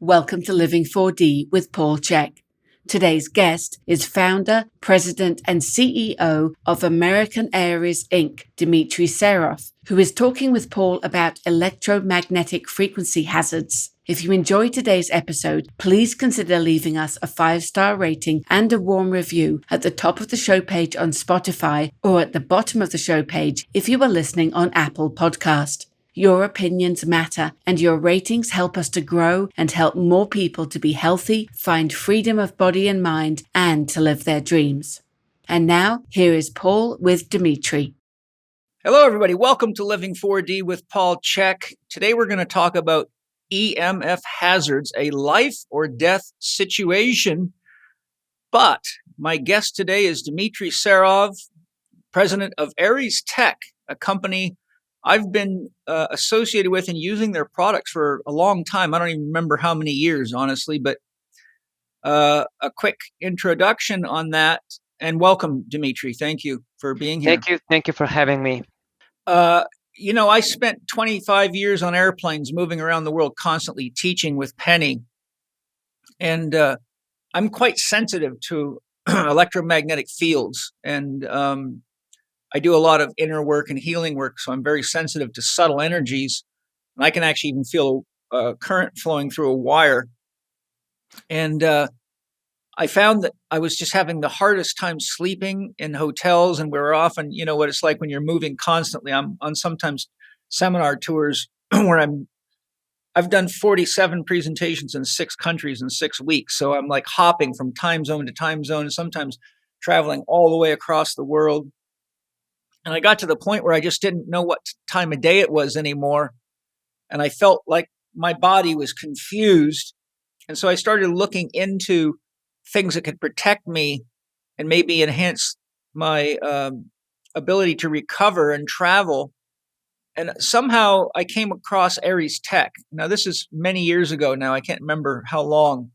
Welcome to Living 4D with Paul Chek. Today's guest is founder, president, and CEO of American Aries Inc., Dimitry Serov, who is talking with Paul about electromagnetic frequency hazards. If you enjoyed today's episode, please consider leaving us a 5-star rating and a warm review at the top of the show page on Spotify or at the bottom of the show page if you are listening on Apple Podcast. Your opinions matter, and your ratings help us to grow and help more people to be healthy, find freedom of body and mind, and to live their dreams. And now, here is Paul with Dimitry. Hello, everybody. Welcome to Living 4D with Paul Chek. Today, we're going to talk about EMF hazards, a life or death situation. But my guest today is Dimitry Serov, president of Aries Tech, a company I've been associated with and using their products for a long time. I don't even remember how many years, honestly, but a quick introduction on that. And welcome, Dimitry. Thank you for being here. Thank you for having me. I spent 25 years on airplanes moving around the world constantly teaching with Penny. And I'm quite sensitive to electromagnetic fields. And I do a lot of inner work and healing work, so I'm very sensitive to subtle energies. And I can actually even feel a current flowing through a wire. And I found that I was just having the hardest time sleeping in hotels, and we were often, you know what it's like when you're moving constantly. I'm on sometimes seminar tours where I've done 47 presentations in 6 countries in 6 weeks. So I'm like hopping from time zone to time zone, and sometimes traveling all the way across the world. And I got to the point where I just didn't know what time of day it was anymore. And I felt like my body was confused. And so I started looking into things that could protect me and maybe enhance my ability to recover and travel. And somehow I came across Aries Tech. Now, this is many years ago now. I can't remember how long.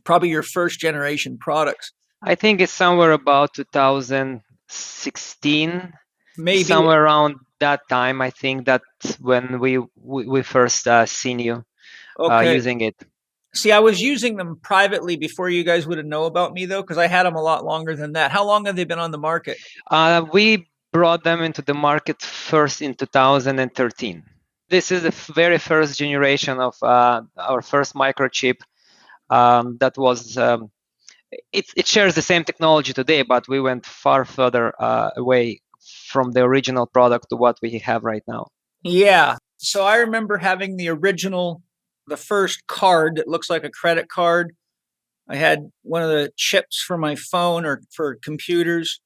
Probably your first generation products. I think it's somewhere about 2016, Maybe somewhere around that time. I think that's when we first seen you using it. See, I was using them privately before you guys would have known about me, though, because I had them a lot longer than that. How long have they been on the market? We brought them into the market first in 2013. This is the very first generation of our first microchip that was... It shares the same technology today, but we went far further away from the original product to what we have right now. Yeah. So I remember having the first card that looks like a credit card. I had one of the chips for my phone or for computers.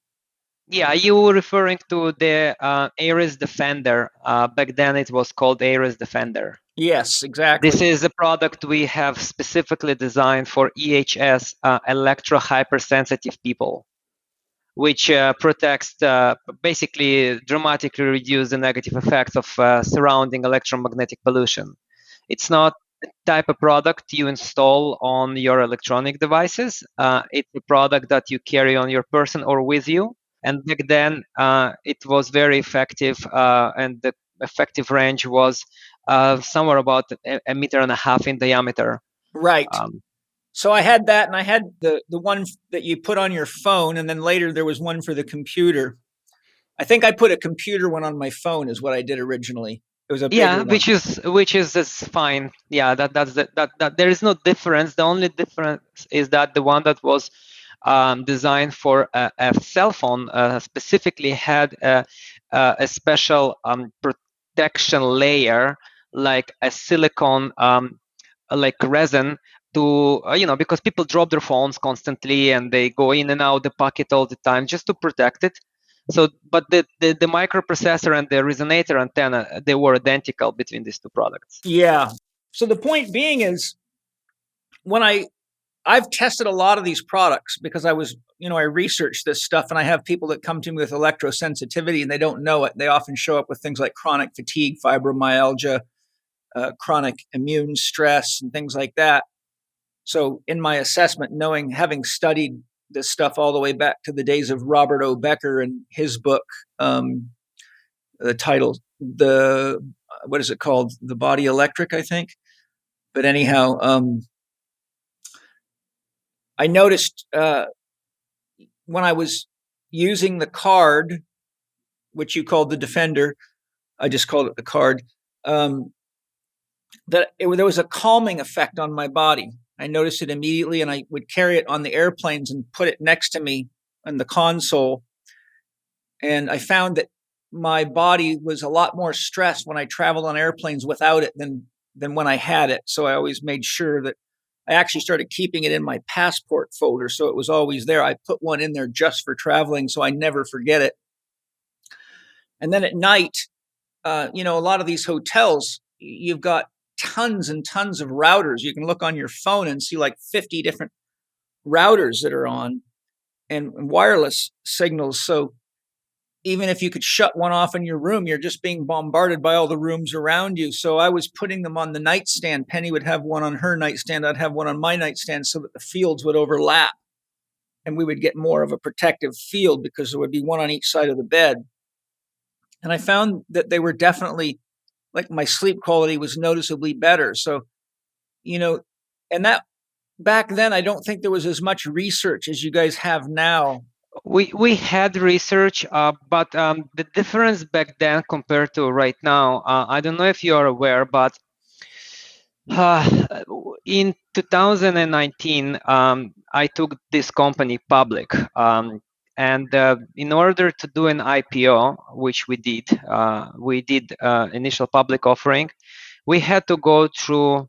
Yeah, you were referring to the Aries Defender. Back then it was called Aries Defender. Yes, exactly. This is a product we have specifically designed for EHS, electro-hypersensitive people, which protects, basically dramatically reduce the negative effects of surrounding electromagnetic pollution. It's not a type of product you install on your electronic devices. It's a product that you carry on your person or with you. And back then, it was very effective, and the effective range was somewhere about 1.5 meters in diameter. Right. So I had that, and I had the one that you put on your phone, and then later there was one for the computer. I think I put a computer one on my phone is what I did originally. It was a bigger one. which is fine. Yeah, that there is no difference. The only difference is that the one that was designed for a cell phone specifically had a special protection layer, like a silicone, like resin, to because people drop their phones constantly and they go in and out the pocket all the time, just to protect it. So, but the microprocessor and the resonator antenna, they were identical between these two products. Yeah. So the point being is, when I've tested a lot of these products because I researched this stuff, and I have people that come to me with electrosensitivity and they don't know it. They often show up with things like chronic fatigue, fibromyalgia, chronic immune stress, and things like that. So in my assessment, having studied this stuff all the way back to the days of Robert O. Becker and his book, the title, what is it called? The Body Electric, I think. But anyhow, I noticed when I was using the card, which you called the Defender, I just called it the card, that there was a calming effect on my body. I noticed it immediately, and I would carry it on the airplanes and put it next to me on the console. And I found that my body was a lot more stressed when I traveled on airplanes without it than when I had it. So I always made sure that I actually started keeping it in my passport folder, so it was always there. I put one in there just for traveling, so I never forget it. And then at night, a lot of these hotels, you've got tons and tons of routers. You can look on your phone and see like 50 different routers that are on, and wireless signals. So even if you could shut one off in your room, you're just being bombarded by all the rooms around you. So I was putting them on the nightstand. Penny would have one on her nightstand. I'd have one on my nightstand so that the fields would overlap and we would get more of a protective field because there would be one on each side of the bed. And I found that they were definitely, like, my sleep quality was noticeably better. So, and that back then, I don't think there was as much research as you guys have now. We had research, but the difference back then compared to right now, I don't know if you are aware, but in 2019, I took this company public. And in order to do an IPO, which we did initial public offering, we had to go through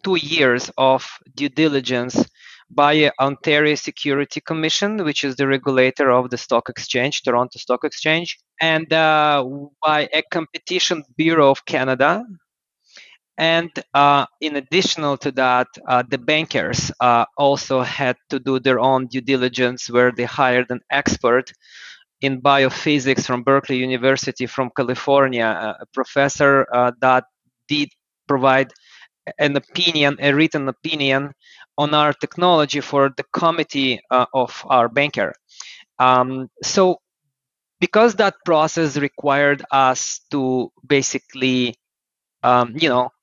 2 years of due diligence by Ontario Security Commission, which is the regulator of the stock exchange, Toronto Stock Exchange, and by a Competition Bureau of Canada. And in addition to that, the bankers also had to do their own due diligence, where they hired an expert in biophysics from Berkeley University from California, a professor that did provide an opinion, a written opinion on our technology for the committee of our banker. So because that process required us to basically,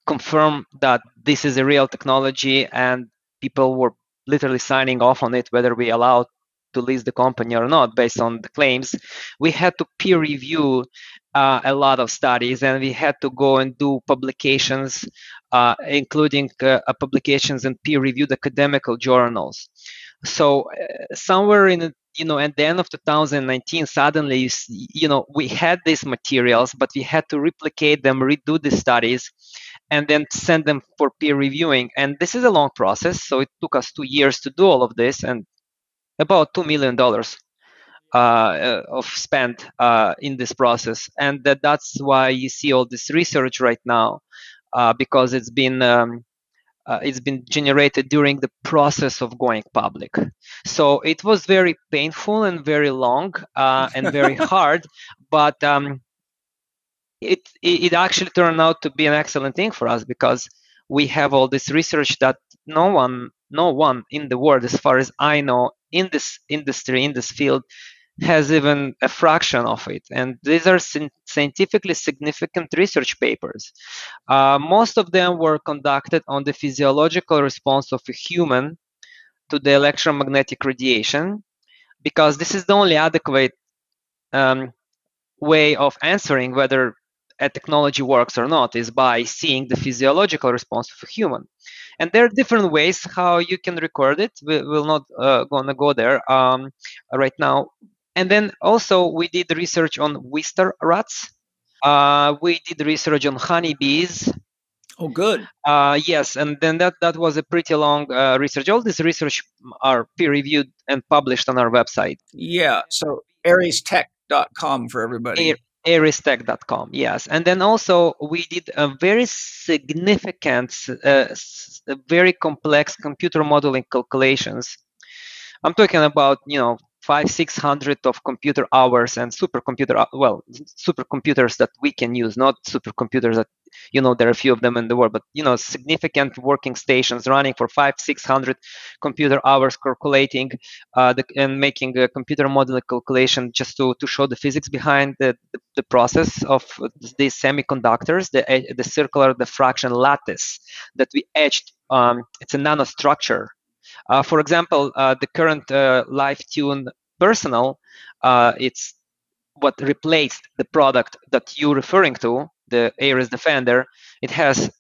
confirm that this is a real technology, and people were literally signing off on it, whether we allowed to list the company or not based on the claims, we had to peer review a lot of studies, and we had to go and do publications, including publications in peer-reviewed academical journals. So somewhere in at the end of 2019, suddenly, we had these materials, but we had to replicate them, redo the studies, and then send them for peer reviewing. And this is a long process, so it took us 2 years to do all of this, and about $2 million of spend in this process. And that's why you see all this research right now, because it's been generated during the process of going public. So it was very painful and very long and very hard, but it actually turned out to be an excellent thing for us, because we have all this research that no one in the world, as far as I know, in this industry, in this field, has even a fraction of it. And these are scientifically significant research papers. Most of them were conducted on the physiological response of a human to the electromagnetic radiation, because this is the only adequate way of answering whether a technology works or not, is by seeing the physiological response of a human. And there are different ways how you can record it. We're not gonna go there right now. And then also we did research on Wistar rats. We did research on honeybees. Oh, good. Yes, and then that was a pretty long research. All this research are peer-reviewed and published on our website. Yeah, so ariestech.com for everybody. Ariestech.com, yes. And then also we did a very significant, very complex computer modeling calculations. I'm talking about, 500-600 of computer hours and supercomputers that we can use, not supercomputers that There are a few of them in the world, but significant working stations running for 500-600 computer hours, calculating and making a computer model calculation just to show the physics behind the process of these semiconductors, the circular diffraction lattice that we etched. It's a nanostructure. For example, the current live tune personal, it's what replaced the product that you're referring to, the Ares Defender. It has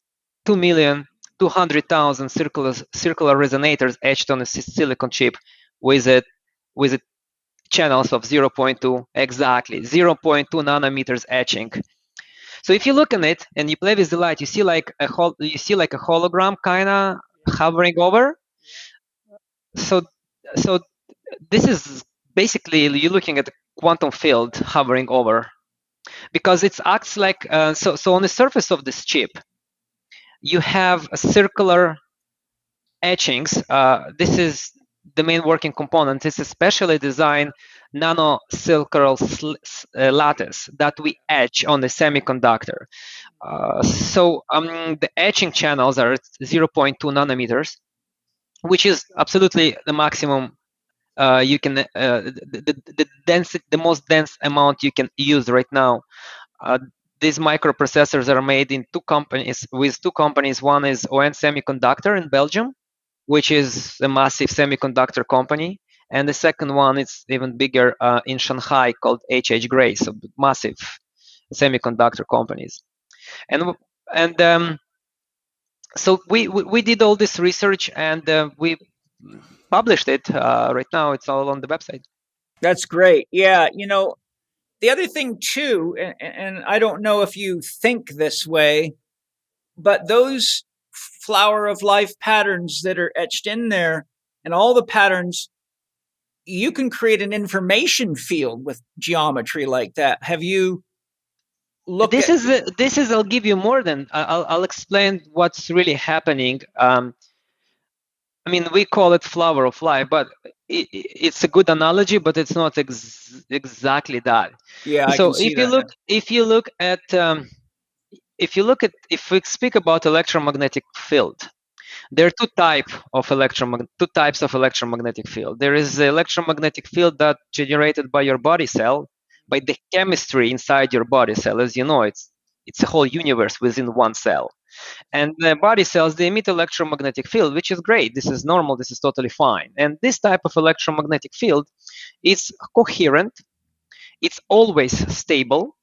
2,200,000 circular resonators etched on a silicon chip with channels of 0.2, exactly 0.2 nanometers etching. So if you look on it and you play with the light, you see like a hologram kind of hovering over. So this is basically you're looking at the quantum field hovering over, because it acts like so on the surface of this chip you have a circular etchings. This is the main working component. It's a specially designed nano-circular lattice that we etch on the semiconductor. So the etching channels are 0.2 nanometers, which is absolutely the maximum you can the most dense amount you can use right now. These microprocessors are made in two companies. One is ON Semiconductor in Belgium, which is a massive semiconductor company, and the second one is even bigger in Shanghai called HH Gray, so massive semiconductor companies. So we did all this research and we published it. Right now it's all on the website. That's great. Yeah, the other thing too, and I don't know if you think this way, but those flower of life patterns that are etched in there and all the patterns, you can create an information field with geometry like that. Have you looked this is I'll give you more than I'll explain what's really happening. I mean, we call it flower of life, but it's a good analogy, but it's not exactly that. Yeah. So if we speak about electromagnetic field, there are two types of electromagnetic field. There is the electromagnetic field that generated by your body cell, by the chemistry inside your body cell. As you know, it's a whole universe within one cell. And the body cells, they emit electromagnetic field, which is great. This is normal. This is totally fine. And this type of electromagnetic field is coherent. It's always stable,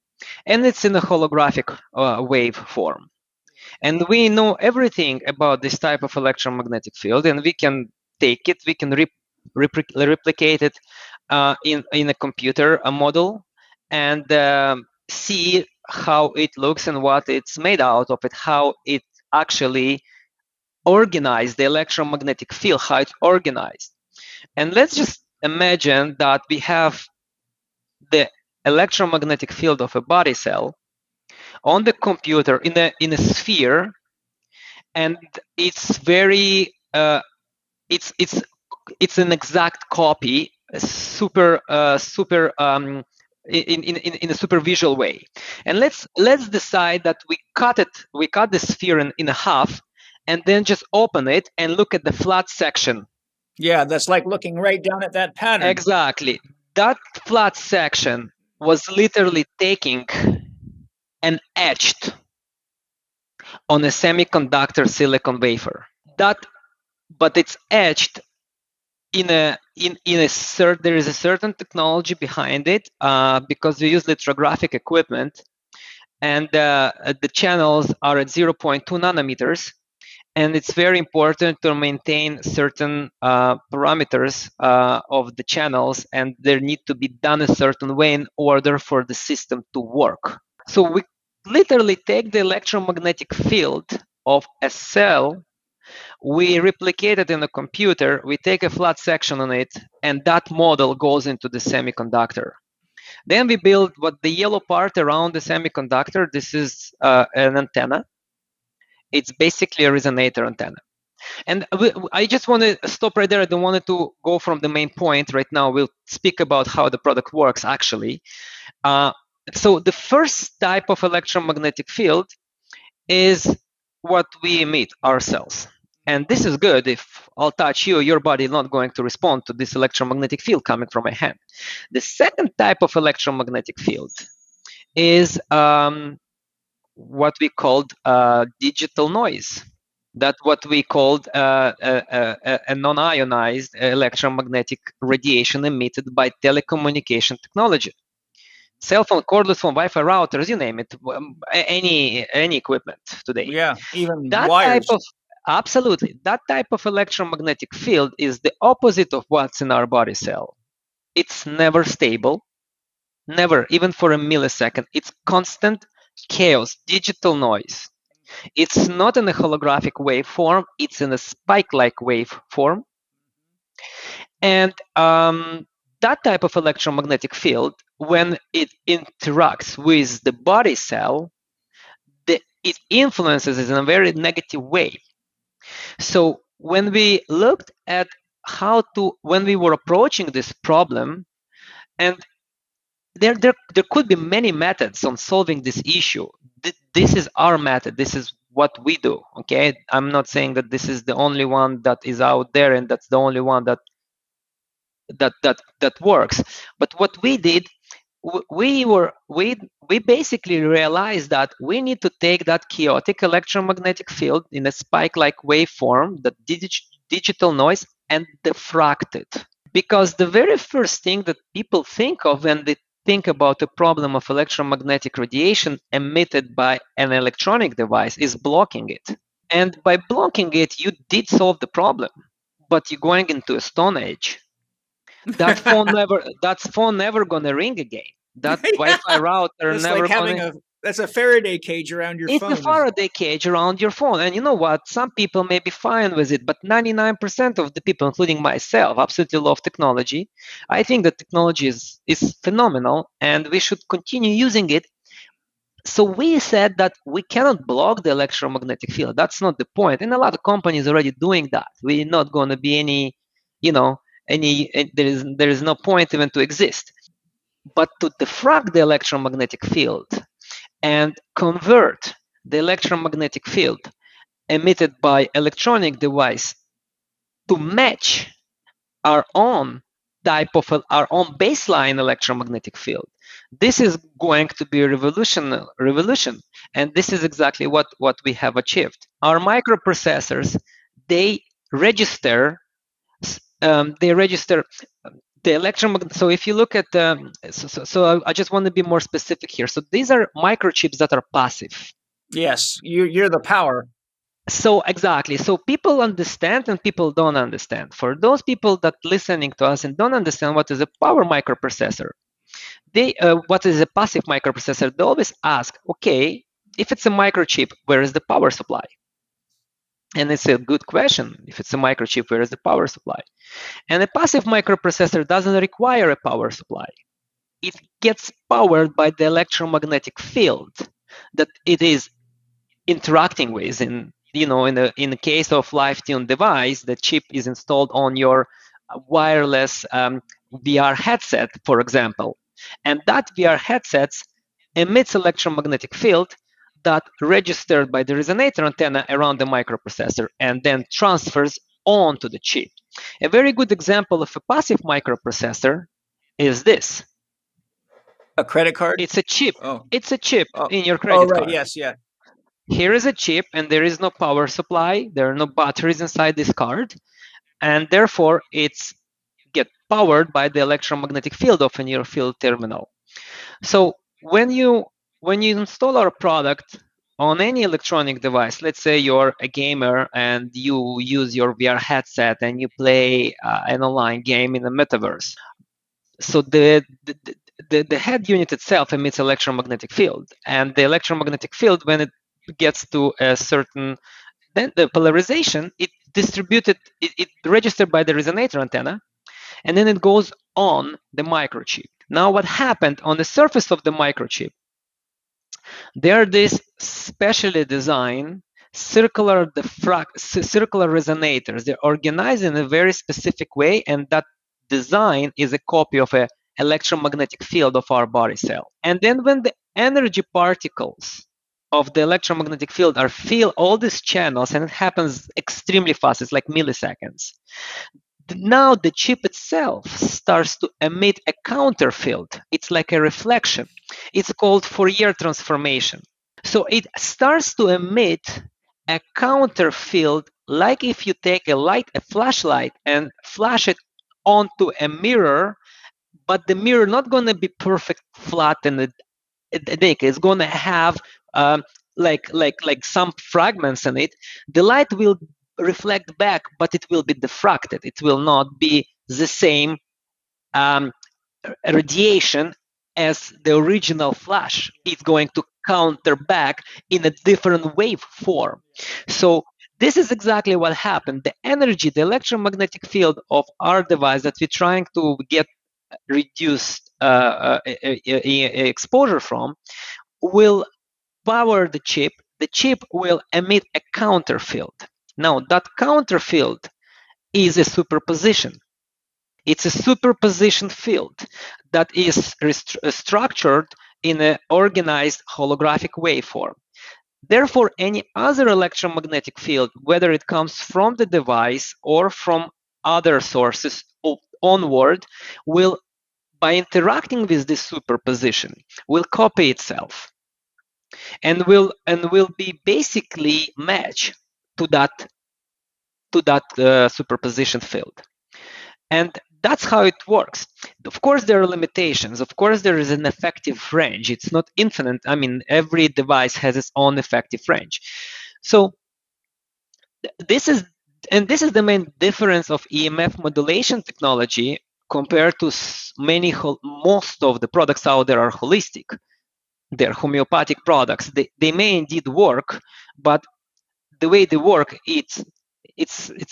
and it's in a holographic wave form. And we know everything about this type of electromagnetic field, and we can take it, we can replicate it in a computer, a model, and see how it looks and what it's made out of it, how it actually organized, the electromagnetic field, how it's organized. And let's just imagine that we have the electromagnetic field of a body cell on the computer in a sphere, and it's very it's an exact copy, super in a super visual way. And let's decide that we cut the sphere in half, and then just open it and look at the flat section. Yeah, that's like looking right down at that pattern. Exactly. That flat section was literally taking and etched on a semiconductor silicon wafer. But it's etched there is a certain technology behind it, because we use lithographic equipment, and the channels are at 0.2 nanometers, and it's very important to maintain certain parameters of the channels, and they need to be done a certain way in order for the system to work. So we literally take the electromagnetic field of a cell, we replicate it in a computer, we take a flat section on it, and that model goes into the semiconductor. Then we build what the yellow part around the semiconductor, this is an antenna. It's basically a resonator antenna. And I just want to stop right there. I don't want to go from the main point right now. We'll speak about how the product works actually. So the first type of electromagnetic field is what we emit ourselves. And this is good. If I'll touch you, your body is not going to respond to this electromagnetic field coming from my hand. The second type of electromagnetic field is what we called digital noise. That's what we called a non-ionized electromagnetic radiation emitted by telecommunication technology. Cell phone, cordless phone, Wi-Fi routers, you name it, any equipment today. Yeah, even That wires. type of absolutely that type of electromagnetic field is the opposite of what's in our body cell. It's never stable, never, even for a millisecond. It's constant chaos, digital noise. It's not in a holographic waveform, it's in a spike-like waveform. And that type of electromagnetic field, when it interacts with the body cell, it influences it in a very negative way. So when we looked at when we were approaching this problem, and there could be many methods on solving this issue. This is our method. This is what we do. Okay, I'm not saying that this is the only one that is out there and that's the only one that works. But what we did, we basically realized that we need to take that chaotic electromagnetic field in a spike-like waveform, that digital noise, and diffract it. Because the very first thing that people think of when they think about the problem of electromagnetic radiation emitted by an electronic device is blocking it. And by blocking it, you did solve the problem, but you're going into a stone age. That phone never gonna ring again. That Wi-Fi router it's never like having gonna. That's a Faraday cage around your phone. It's a Faraday cage around your phone. And you know what? Some people may be fine with it, but 99% of the people, including myself, absolutely love technology. I think that technology is phenomenal and we should continue using it. So we said that we cannot block the electromagnetic field. That's not the point. And a lot of companies already doing that. We're not going to be there is no point even to exist. But to diffract the electromagnetic field and convert the electromagnetic field emitted by electronic device to match our own type of our own baseline electromagnetic field. This is going to be a revolution, and this is exactly what we have achieved. Our microprocessors, they register the electromagnetic. So if you look at so I just want to be more specific here. So these are microchips that are passive. Yes, you're the power. So exactly. So people understand and people don't understand. For those people that listening to us and don't understand what is a power microprocessor, what is a passive microprocessor, they always ask, okay, if it's a microchip, where is the power supply? And it's a good question. If it's a microchip, where is the power supply? And a passive microprocessor doesn't require a power supply. It gets powered by the electromagnetic field that it is interacting with. In the case of live-tuned device, the chip is installed on your wireless VR headset, for example. And that VR headset emits electromagnetic field that registered by the resonator antenna around the microprocessor and then transfers onto the chip. A very good example of a passive microprocessor is this. A credit card? It's a chip. Oh. It's a chip in your credit card. Yes, yeah. Here is a chip, and there is no power supply. There are no batteries inside this card, and therefore it's get powered by the electromagnetic field of a near field terminal. So when you install our product on any electronic device, let's say you're a gamer and you use your VR headset and you play an online game in the metaverse. So the head unit itself emits electromagnetic field, and the electromagnetic field, when it gets to a certain, then the polarization, it registered by the resonator antenna, and then it goes on the microchip. Now what happened on the surface of the microchip, there are these specially designed circular resonators. They're organized in a very specific way, and that design is a copy of an electromagnetic field of our body cell. And then when the energy particles of the electromagnetic field are fill all these channels, and it happens extremely fast. It's like milliseconds. Now the chip itself starts to emit a counter field. It's like a reflection. It's called Fourier transformation. So it starts to emit a counter field, like if you take a flashlight, and flash it onto a mirror, but the mirror not going to be perfect flat and naked. It's going to have like some fragments in it. The light will reflect back, but it will be diffracted. It will not be the same radiation as the original flash. It's going to counter back in a different waveform. So this is exactly what happened. The energy, the electromagnetic field of our device that we're trying to get reduced exposure from will power the chip. The chip will emit a counter field. Now, that counter field is a superposition. It's a superposition field that is structured in an organized holographic waveform. Therefore, any other electromagnetic field, whether it comes from the device or from other sources onward, will, by interacting with this superposition, will copy itself and will be basically matched to that superposition field. And that's how it works. Of course, there are limitations. Of course, there is an effective range. It's not infinite. I mean, every device has its own effective range. So this is the main difference of EMF modulation technology compared to most of the products out there are holistic. They're homeopathic products. They may indeed work, but the way they work, it's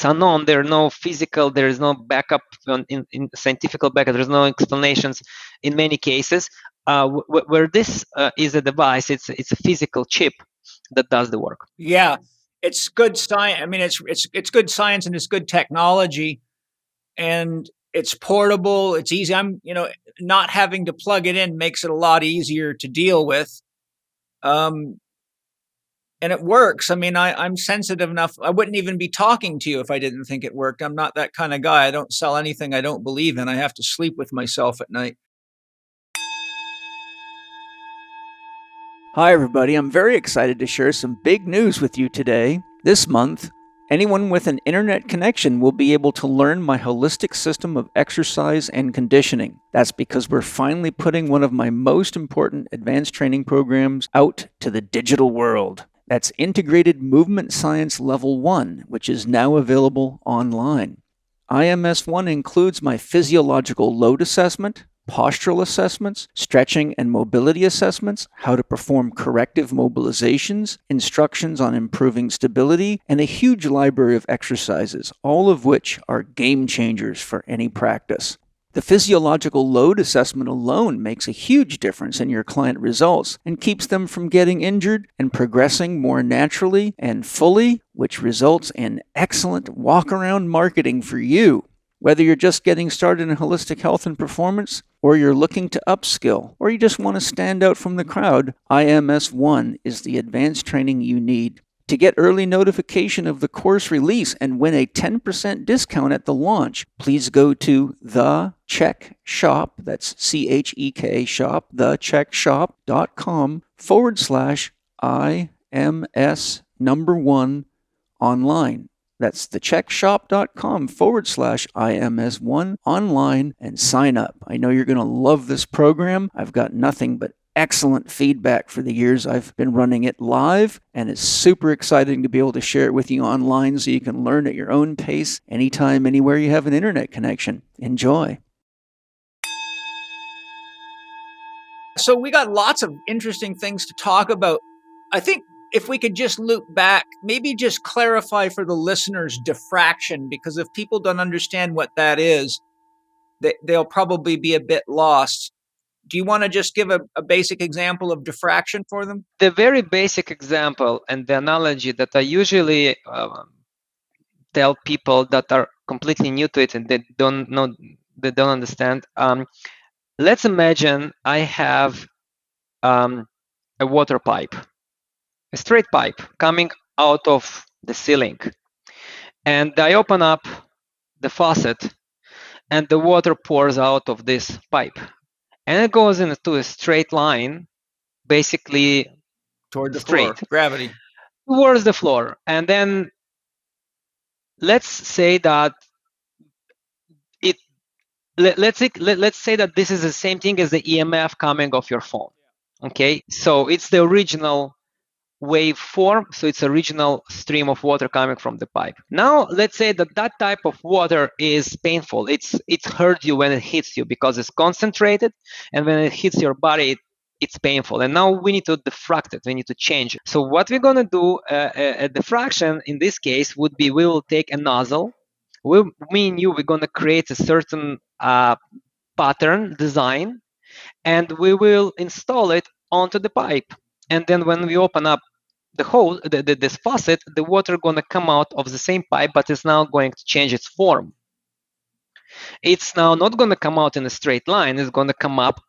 unknown. There is no backup in scientific backup. There's no explanations in many cases. Where this is a device, it's a physical chip that does the work. Yeah, it's good science. I mean, it's good science and it's good technology, and it's portable. It's easy. Not having to plug it in makes it a lot easier to deal with. And it works. I mean, I'm sensitive enough. I wouldn't even be talking to you if I didn't think it worked. I'm not that kind of guy. I don't sell anything I don't believe in. I have to sleep with myself at night. Hi, everybody. I'm very excited to share some big news with you today. This month, anyone with an internet connection will be able to learn my holistic system of exercise and conditioning. That's because we're finally putting one of my most important advanced training programs out to the digital world. That's Integrated Movement Science Level 1, which is now available online. IMS1 includes my physiological load assessment, postural assessments, stretching and mobility assessments, how to perform corrective mobilizations, instructions on improving stability, and a huge library of exercises, all of which are game changers for any practice. The physiological load assessment alone makes a huge difference in your client results and keeps them from getting injured and progressing more naturally and fully, which results in excellent walk-around marketing for you. Whether you're just getting started in holistic health and performance, or you're looking to upskill, or you just want to stand out from the crowd, IMS1 is the advanced training you need. To get early notification of the course release and win a 10% discount at the launch, please go to the Chek Shop, that's CHEK Shop, thechekshop.com/IMS1 online. That's thechekshop.com/IMS1 online and sign up. I know you're going to love this program. I've got nothing but excellent feedback for the years I've been running it live, and it's super exciting to be able to share it with you online so you can learn at your own pace anytime, anywhere you have an internet connection. Enjoy. So we got lots of interesting things to talk about. I think if we could just loop back, maybe just clarify for the listeners diffraction, because if people don't understand what that is, they'll probably be a bit lost. Do you want to just give a basic example of diffraction for them? The very basic example and the analogy that I usually tell people that are completely new to it and they don't understand. Let's imagine I have a water pipe, a straight pipe coming out of the ceiling. And I open up the faucet, and the water pours out of this pipe. And it goes into a straight line, basically Toward the straight, floor, gravity. towards the floor. And then let's say that let's say that this is the same thing as the EMF coming off your phone. Okay, so it's the original waveform, so it's original stream of water coming from the pipe. Now let's say that that type of water is painful. It hurts you when it hits you because it's concentrated, and when it hits your body, it's painful. And now we need to diffract it. We need to change it. So what we're gonna do, a diffraction in this case would be, we will take a nozzle. Me and you, we're gonna create a certain pattern design, and we will install it onto the pipe. And then when we open up the hole, this faucet, the water gonna come out of the same pipe, but it's now going to change its form. It's now not gonna come out in a straight line. It's gonna come out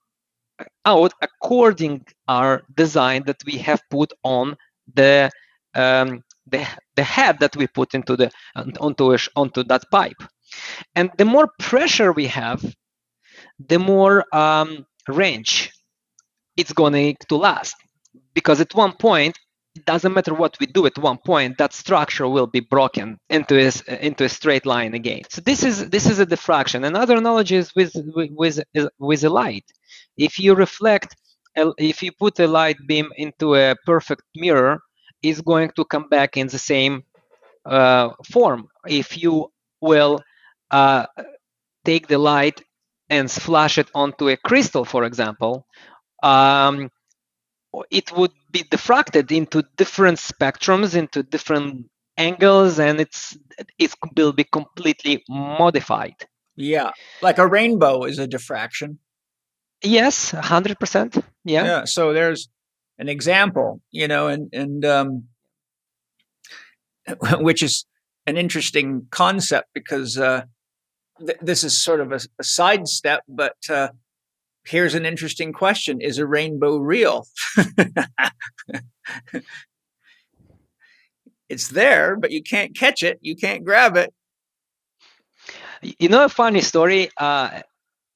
according our design that we have put on the head that we put into the onto that pipe. And the more pressure we have, the more range it's going to last, because at one point, it doesn't matter what we do, at one point that structure will be broken into a straight line again. So this is a diffraction. Another analogy is with a light. If you if you put a light beam into a perfect mirror, it's going to come back in the same form. If you will take the light and flash it onto a crystal, for example, it would be diffracted into different spectrums, into different angles, and it will be completely modified. Yeah, like a rainbow is a diffraction. Yes, 100%. Yeah. So there's an example, and which is an interesting concept, because this is sort of a sidestep, but here's an interesting question. Is a rainbow real? It's there, but you can't catch it. You can't grab it. A funny story.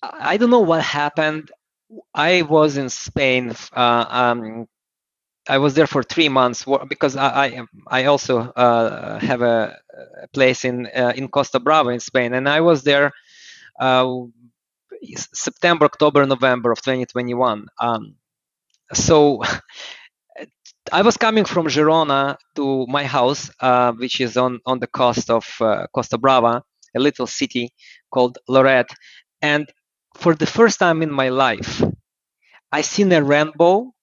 I don't know what happened. I was in Spain. I was there for 3 months because I also have a place in Costa Brava in Spain, and I was there September, October, November of 2021. So I was coming from Girona to my house, which is on the coast of Costa Brava, a little city called Lloret. And for the first time in my life, I seen a rainbow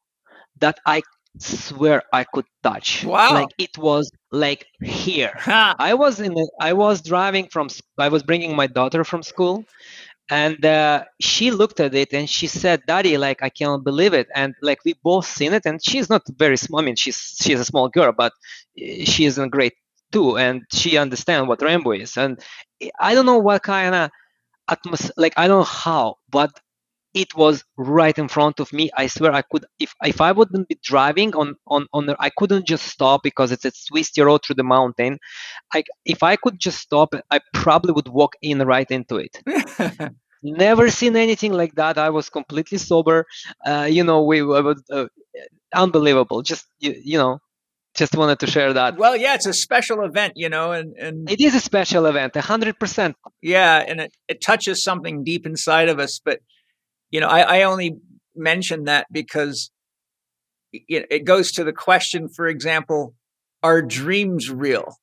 that I swear I could touch. Wow. Like it was like here. I was bringing my daughter from school, and she looked at it and she said, "Daddy, like I can't believe it." And like we both seen it, and she's not very small. I mean, she's a small girl, but she is in grade 2, and she understands what rainbow is. And I don't know what kind of atmosphere, like I don't know how, but it was right in front of me. I swear I could, if I wouldn't be driving on I couldn't just stop because it's a twisty road through the mountain. If I could just stop, I probably would walk in right into it. Never seen anything like that. I was completely sober. Unbelievable. Just just wanted to share that. Well, yeah, it's a special event, and it is a special event, 100%. Yeah, and it touches something deep inside of us. But I only mention that because it goes to the question, for example, are dreams real?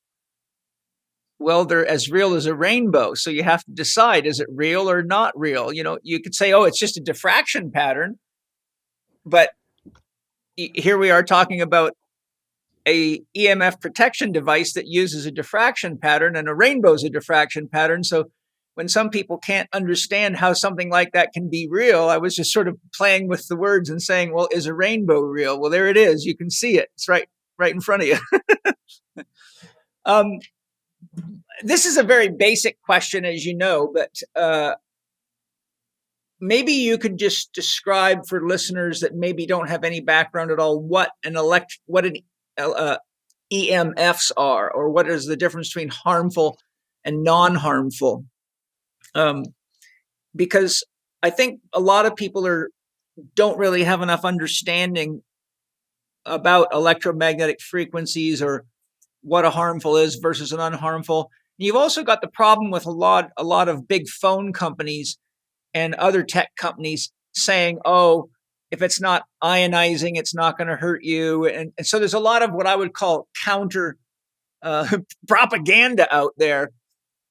Well, they're as real as a rainbow. So you have to decide, is it real or not real? You could say, oh, it's just a diffraction pattern. But here we are talking about a EMF protection device that uses a diffraction pattern, and a rainbow is a diffraction pattern. So when some people can't understand how something like that can be real, I was just sort of playing with the words and saying, well, is a rainbow real? Well, there it is. You can see it. It's right in front of you. This is a very basic question, as you know, but maybe you could just describe for listeners that maybe don't have any background at all what an EMFs are, or what is the difference between harmful and non-harmful. Because I think a lot of people don't really have enough understanding about electromagnetic frequencies or what a harmful is versus an unharmful. You've also got the problem with a lot of big phone companies and other tech companies saying, oh, if it's not ionizing, it's not going to hurt you. And so there's a lot of what I would call counter propaganda out there.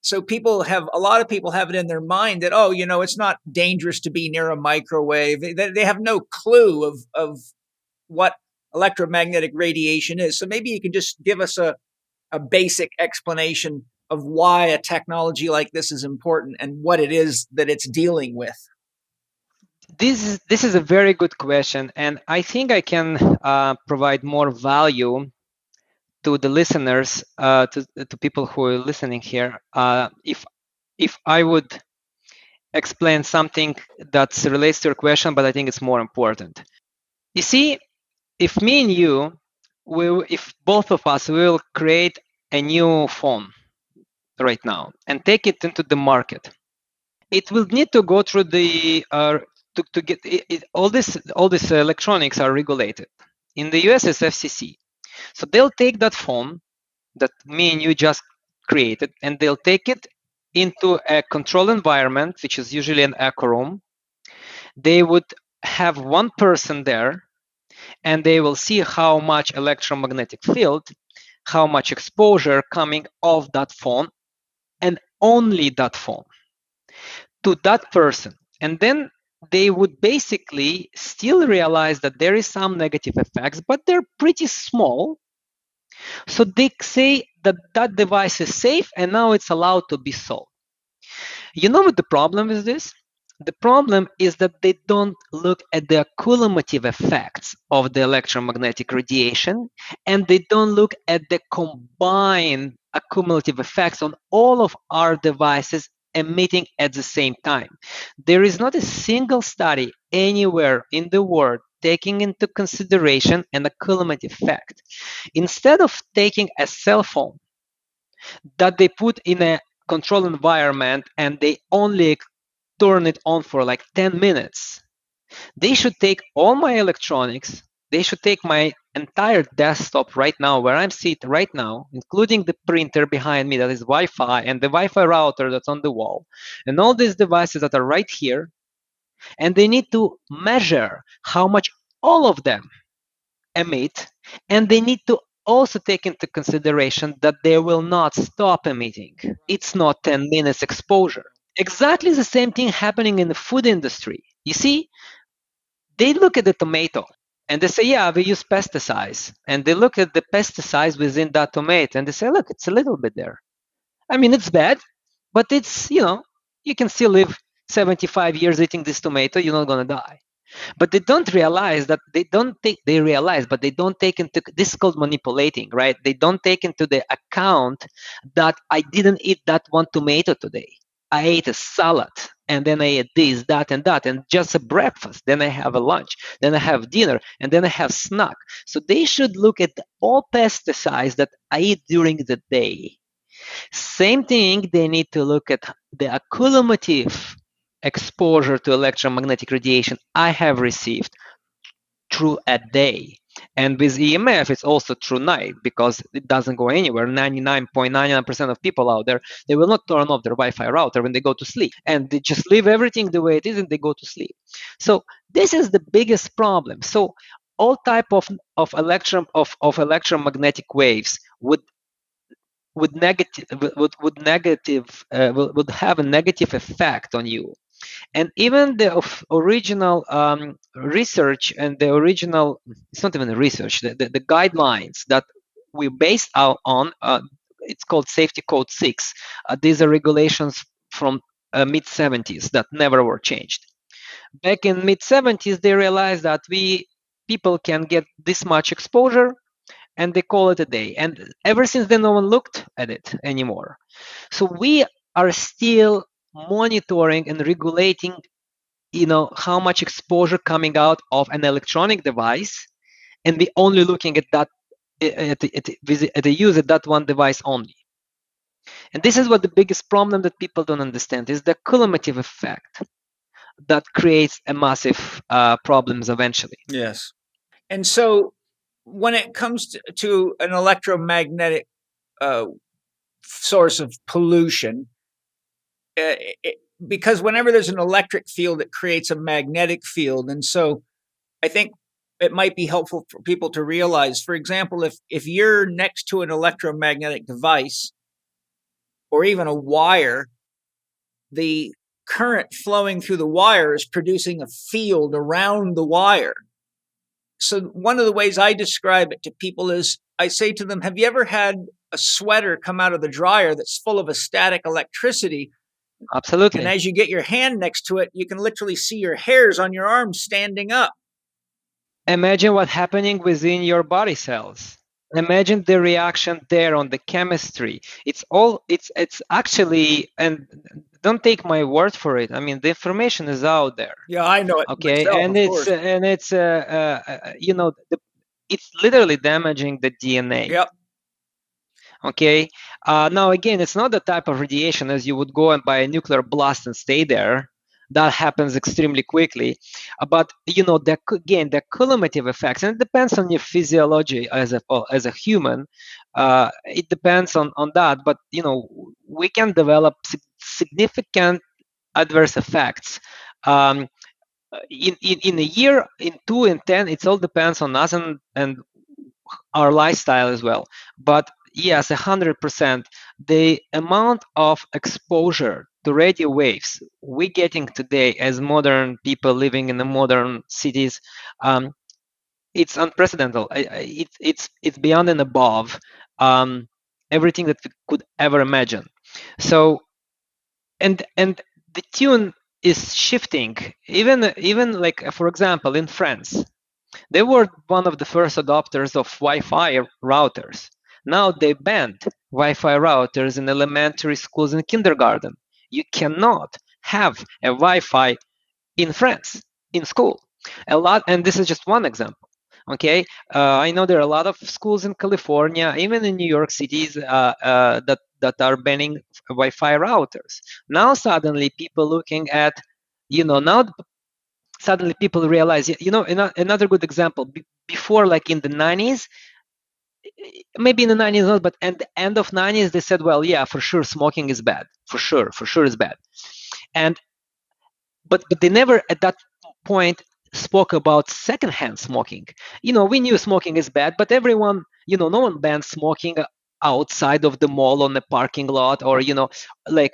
So a lot of people have it in their mind that, oh, it's not dangerous to be near a microwave. They have no clue of what electromagnetic radiation is. So maybe you can just give us a basic explanation of why a technology like this is important and what it is that it's dealing with. This is a very good question, and I think I can provide more value to the listeners, to people who are listening here, if I would explain something that relates to your question, but I think it's more important. You see, if me and you, if both of us will create a new phone right now and take it into the market, it will need to go through the to get it, all this electronics are regulated. In the US, it's FCC. So they'll take that phone that me and you just created, and they'll take it into a controlled environment, which is usually an echo room. They would have one person there, and they will see how much electromagnetic field, how much exposure coming off that phone, and only that phone to that person. And then they would basically still realize that there is some negative effects, but they're pretty small. So they say that that device is safe and now it's allowed to be sold. You know what the problem is this? The problem is that they don't look at the cumulative effects of the electromagnetic radiation, and they don't look at the combined cumulative effects on all of our devices emitting at the same time. There is not a single study anywhere in the world taking into consideration an cumulative effect. Instead of taking a cell phone that they put in a controlled environment and they only turn it on for like 10 minutes, they should take all my electronics, they should take my entire desktop right now where I'm sitting right now, including the printer behind me that is Wi-Fi and the Wi-Fi router that's on the wall, and all these devices that are right here, and they need to measure how much all of them emit, and they need to also take into consideration that they will not stop emitting. It's not 10 minutes exposure. Exactly the same thing happening in the food industry. You see, they look at the tomato and they say, yeah, we use pesticides. And they look at the pesticides within that tomato and they say, look, it's a little bit there. I mean, it's bad, but it's, you can still live 75 years eating this tomato, you're not going to die. But they don't realize that they realize, but they don't take into, this is called manipulating, right? They don't take into the account that I didn't eat that one tomato today. I ate a salad, and then I ate this, that, and that, and just a breakfast. Then I have a lunch, then I have dinner, and then I have snack. So they should look at all pesticides that I eat during the day. Same thing, they need to look at the cumulative exposure to electromagnetic radiation I have received through a day. And with EMF, it's also through night because it doesn't go anywhere. 99.99% of people out there, they will not turn off their Wi-Fi router when they go to sleep. And they just leave everything the way it is and they go to sleep. So this is the biggest problem. So all type of electromagnetic waves would have a negative effect on you. And even the original research and the original, it's not even a research, the guidelines that we based out on, it's called Safety Code 6. These are regulations from mid-70s that never were changed. Back in mid-70s, they realized that people can get this much exposure and they call it a day. And ever since then, no one looked at it anymore. So we are still monitoring and regulating, how much exposure coming out of an electronic device, and we only looking at that they use it, that one device only. And this is what the biggest problem that people don't understand is the cumulative effect that creates a massive problems eventually. Yes. And so when it comes to an electromagnetic source of pollution, because whenever there's an electric field, it creates a magnetic field. And so I think it might be helpful for people to realize, for example, if you're next to an electromagnetic device or even a wire, the current flowing through the wire is producing a field around the wire. So one of the ways I describe it to people is I say to them, have you ever had a sweater come out of the dryer that's full of a static electricity? Absolutely. And as you get your hand next to it, you can literally see your hairs on your arm standing up. Imagine what's happening within your body cells. Imagine the reaction there on the chemistry. It's actually, and don't take my word for it. I mean, the information is out there. Yeah, I know it. Okay, myself, and it's it's literally damaging the DNA. Yep. Okay. Now again, it's not the type of radiation as you would go and buy a nuclear blast and stay there. That happens extremely quickly, but the cumulative effects, and it depends on your physiology as a human. It depends on that, but we can develop significant adverse effects. In a year, in 2, in 10, it all depends on us and our lifestyle as well. But yes, 100%. The amount of exposure to radio waves we're getting today as modern people living in the modern cities, it's unprecedented. It's beyond and above everything that we could ever imagine. So, and the tune is shifting. Even like, for example, in France, they were one of the first adopters of Wi-Fi routers. Now they banned Wi-Fi routers in elementary schools and kindergarten. You cannot have a Wi-Fi in France in school. And this is just one example. Okay, I know there are a lot of schools in California, even in New York cities, that are banning Wi-Fi routers. Now suddenly people looking at, now suddenly people realize, another good example, before, like in the 90s, maybe in the 90s not, but at the end of 90s, they said, well, yeah, for sure, smoking is bad. For sure is bad. But they never at that point spoke about secondhand smoking. We knew smoking is bad, but everyone, no one banned smoking outside of the mall on the parking lot, or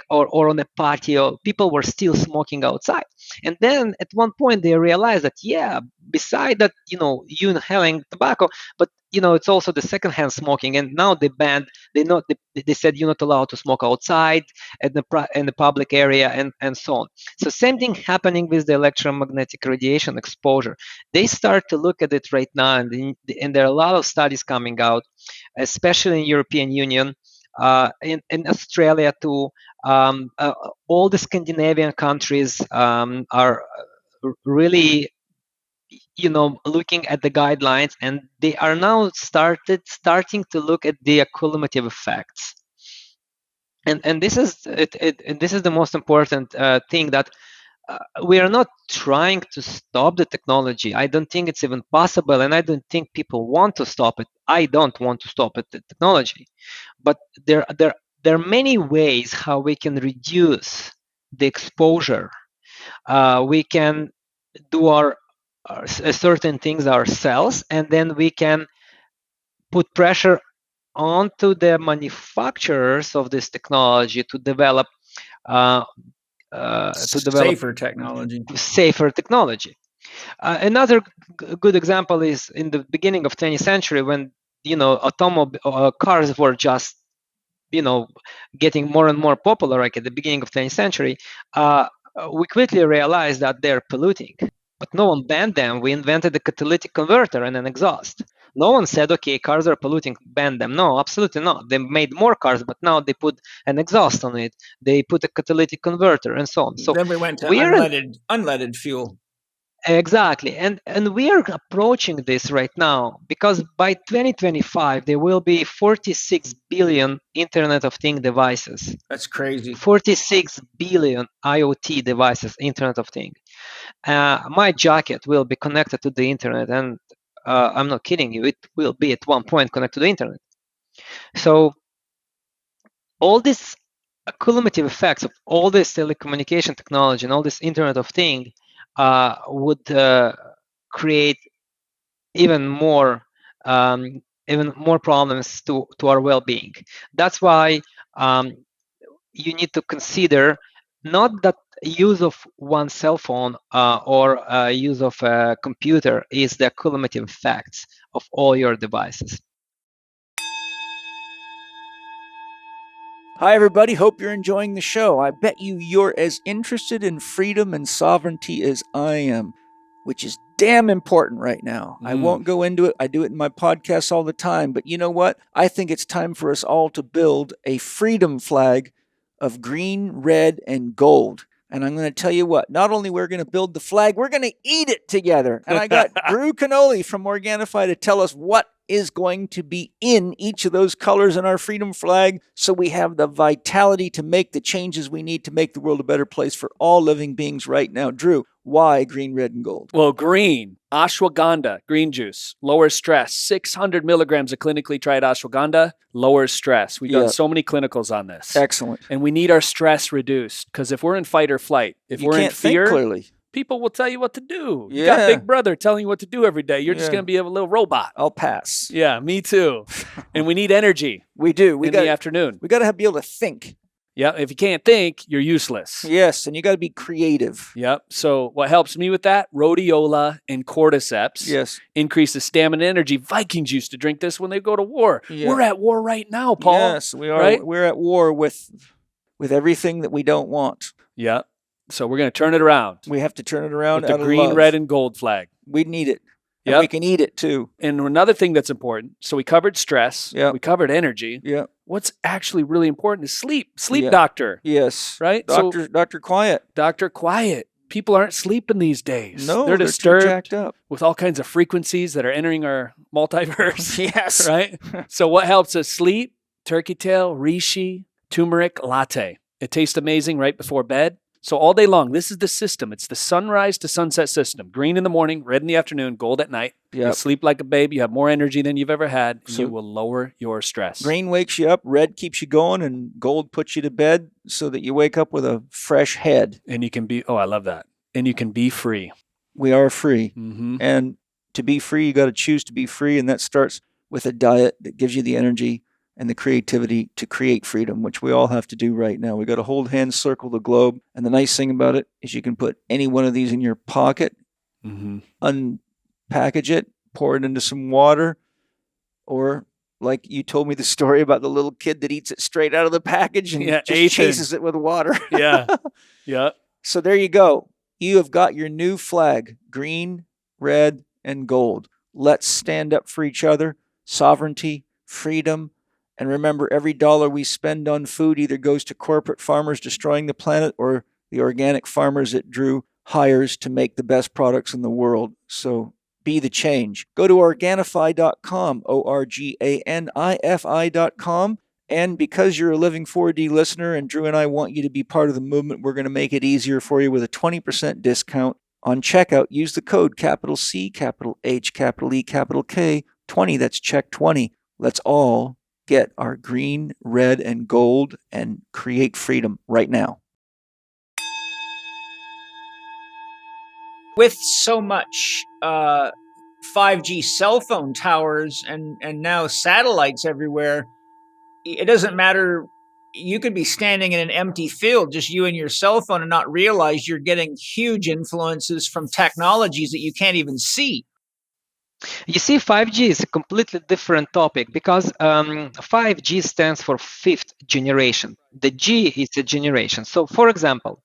or on a patio. People were still smoking outside. And then at one point they realized that, yeah, beside that, you inhaling tobacco, but it's also the secondhand smoking. And now they said you're not allowed to smoke outside in the public area, and so on. So same thing happening with the electromagnetic radiation exposure. They start to look at it right now, and there are a lot of studies coming out, especially in European Union, in Australia too. All the Scandinavian countries are really, looking at the guidelines, and they are now starting to look at the cumulative effects. And this is and this is the most important thing, that we are not trying to stop the technology. I don't think it's even possible, and I don't think people want to stop it. I don't want to stop the technology, but there are many ways how we can reduce the exposure. We can do certain things ourselves, and then we can put pressure onto the manufacturers of this technology to develop safer technology. Another good example is in the beginning of 20th century, when cars were just getting more and more popular. Like at the beginning of 20th century, we quickly realized that they're polluting, but no one banned them. We invented a catalytic converter and an exhaust. No one said, okay, cars are polluting, ban them. No, absolutely not. They made more cars, but now they put an exhaust on it. They put a catalytic converter and so on. So then we went to unleaded fuel. Exactly. And we are approaching this right now because by 2025 there will be 46 billion Internet of Things devices. That's crazy. 46 billion IoT devices, Internet of Things. My jacket will be connected to the internet, and I'm not kidding you, it will be at one point connected to the internet. So all these cumulative effects of all this telecommunication technology and all this Internet of Things would create even more problems to our well-being. That's why you need to consider not that use of one cell phone or use of a computer is the cumulative effects of all your devices. Hi, everybody. Hope you're enjoying the show. I bet you're as interested in freedom and sovereignty as I am, which is damn important right now. I won't go into it. I do it in my podcasts all the time. But you know what? I think it's time for us all to build a freedom flag of green, red, and gold. And I'm going to tell you what, not only we're going to build the flag, we're going to eat it together. And I got Drew Canoli from Organifi to tell us what is going to be in each of those colors in our freedom flag so we have the vitality to make the changes we need to make the world a better place for all living beings right now. Drew, why green, red, and gold? Well, green, ashwagandha, green juice, lowers stress. 600 milligrams of clinically tried ashwagandha lowers stress. We've done so many clinicals on this. Excellent. And we need our stress reduced because if we're in fight or flight, if we're in fear, think clearly. People will tell you what to do. Yeah. You got Big Brother telling you what to do every day. You're just going to be a little robot. I'll pass. Yeah, me too. And we need energy. We do. In the afternoon. We got to be able to think. Yeah, if you can't think, you're useless. Yes, and you got to be creative. Yep. So what helps me with that? Rhodiola and cordyceps. Yes. Increases stamina and energy. Vikings used to drink this when they go to war. Yeah. We're at war right now, Paul. Yes, we are. Right? We're at war with everything that we don't want. Yeah. So we're going to turn it around. We have to turn it around with the out green, of love. red, and gold flag. We need it. And Yep. we can eat it too. And another thing that's important, so we covered stress. Yep. We covered energy. Yeah. What's actually really important is sleep. Sleep Yeah. doctor. Yes. Right? Dr. Quiet. Dr. Quiet. People aren't sleeping these days. No, they're too disturbed jacked up. with all kinds of frequencies that are entering our multiverse. Yes. Right? So what helps us sleep? Turkey tail, reishi, turmeric latte. It tastes amazing right before bed. So all day long, this is the system. It's the sunrise to sunset system. Green in the morning, red in the afternoon, gold at night. Yep. You sleep like a babe. You have more energy than you've ever had. And So- you will lower your stress. Green wakes you up, red keeps you going, and gold puts you to bed so that you wake up with a fresh head. And you can be, I love that. And you can be free. We are free. Mm-hmm. And to be free, you got to choose to be free. And that starts with a diet that gives you the energy and the creativity to create freedom, which we all have to do right now. We got to hold hands, circle the globe. And the nice thing about it is you can put any one of these in your pocket, unpackage it, pour it into some water, or like you told me the story about the little kid that eats it straight out of the package and just Ethan. chases it with water. Yeah. Yeah. So there you go. You have got your new flag, green, red, and gold. Let's stand up for each other, sovereignty, freedom. And remember, every dollar we spend on food either goes to corporate farmers destroying the planet or the organic farmers that Drew hires to make the best products in the world. So be the change. Go to Organifi.com, Organifi.com. And because you're a Living 4D listener and Drew and I want you to be part of the movement, we're going to make it easier for you with a 20% discount on checkout. Use the code capital C, capital H, capital E, capital K, 20. That's Chek 20. Let's all get our green, red, and gold and create freedom right now. With so much 5G cell phone towers and now satellites everywhere, it doesn't matter. You could be standing in an empty field, just you and your cell phone, and not realize you're getting huge influences from technologies that you can't even see. You see, 5G is a completely different topic because 5G stands for fifth generation. The G is a generation. So, for example,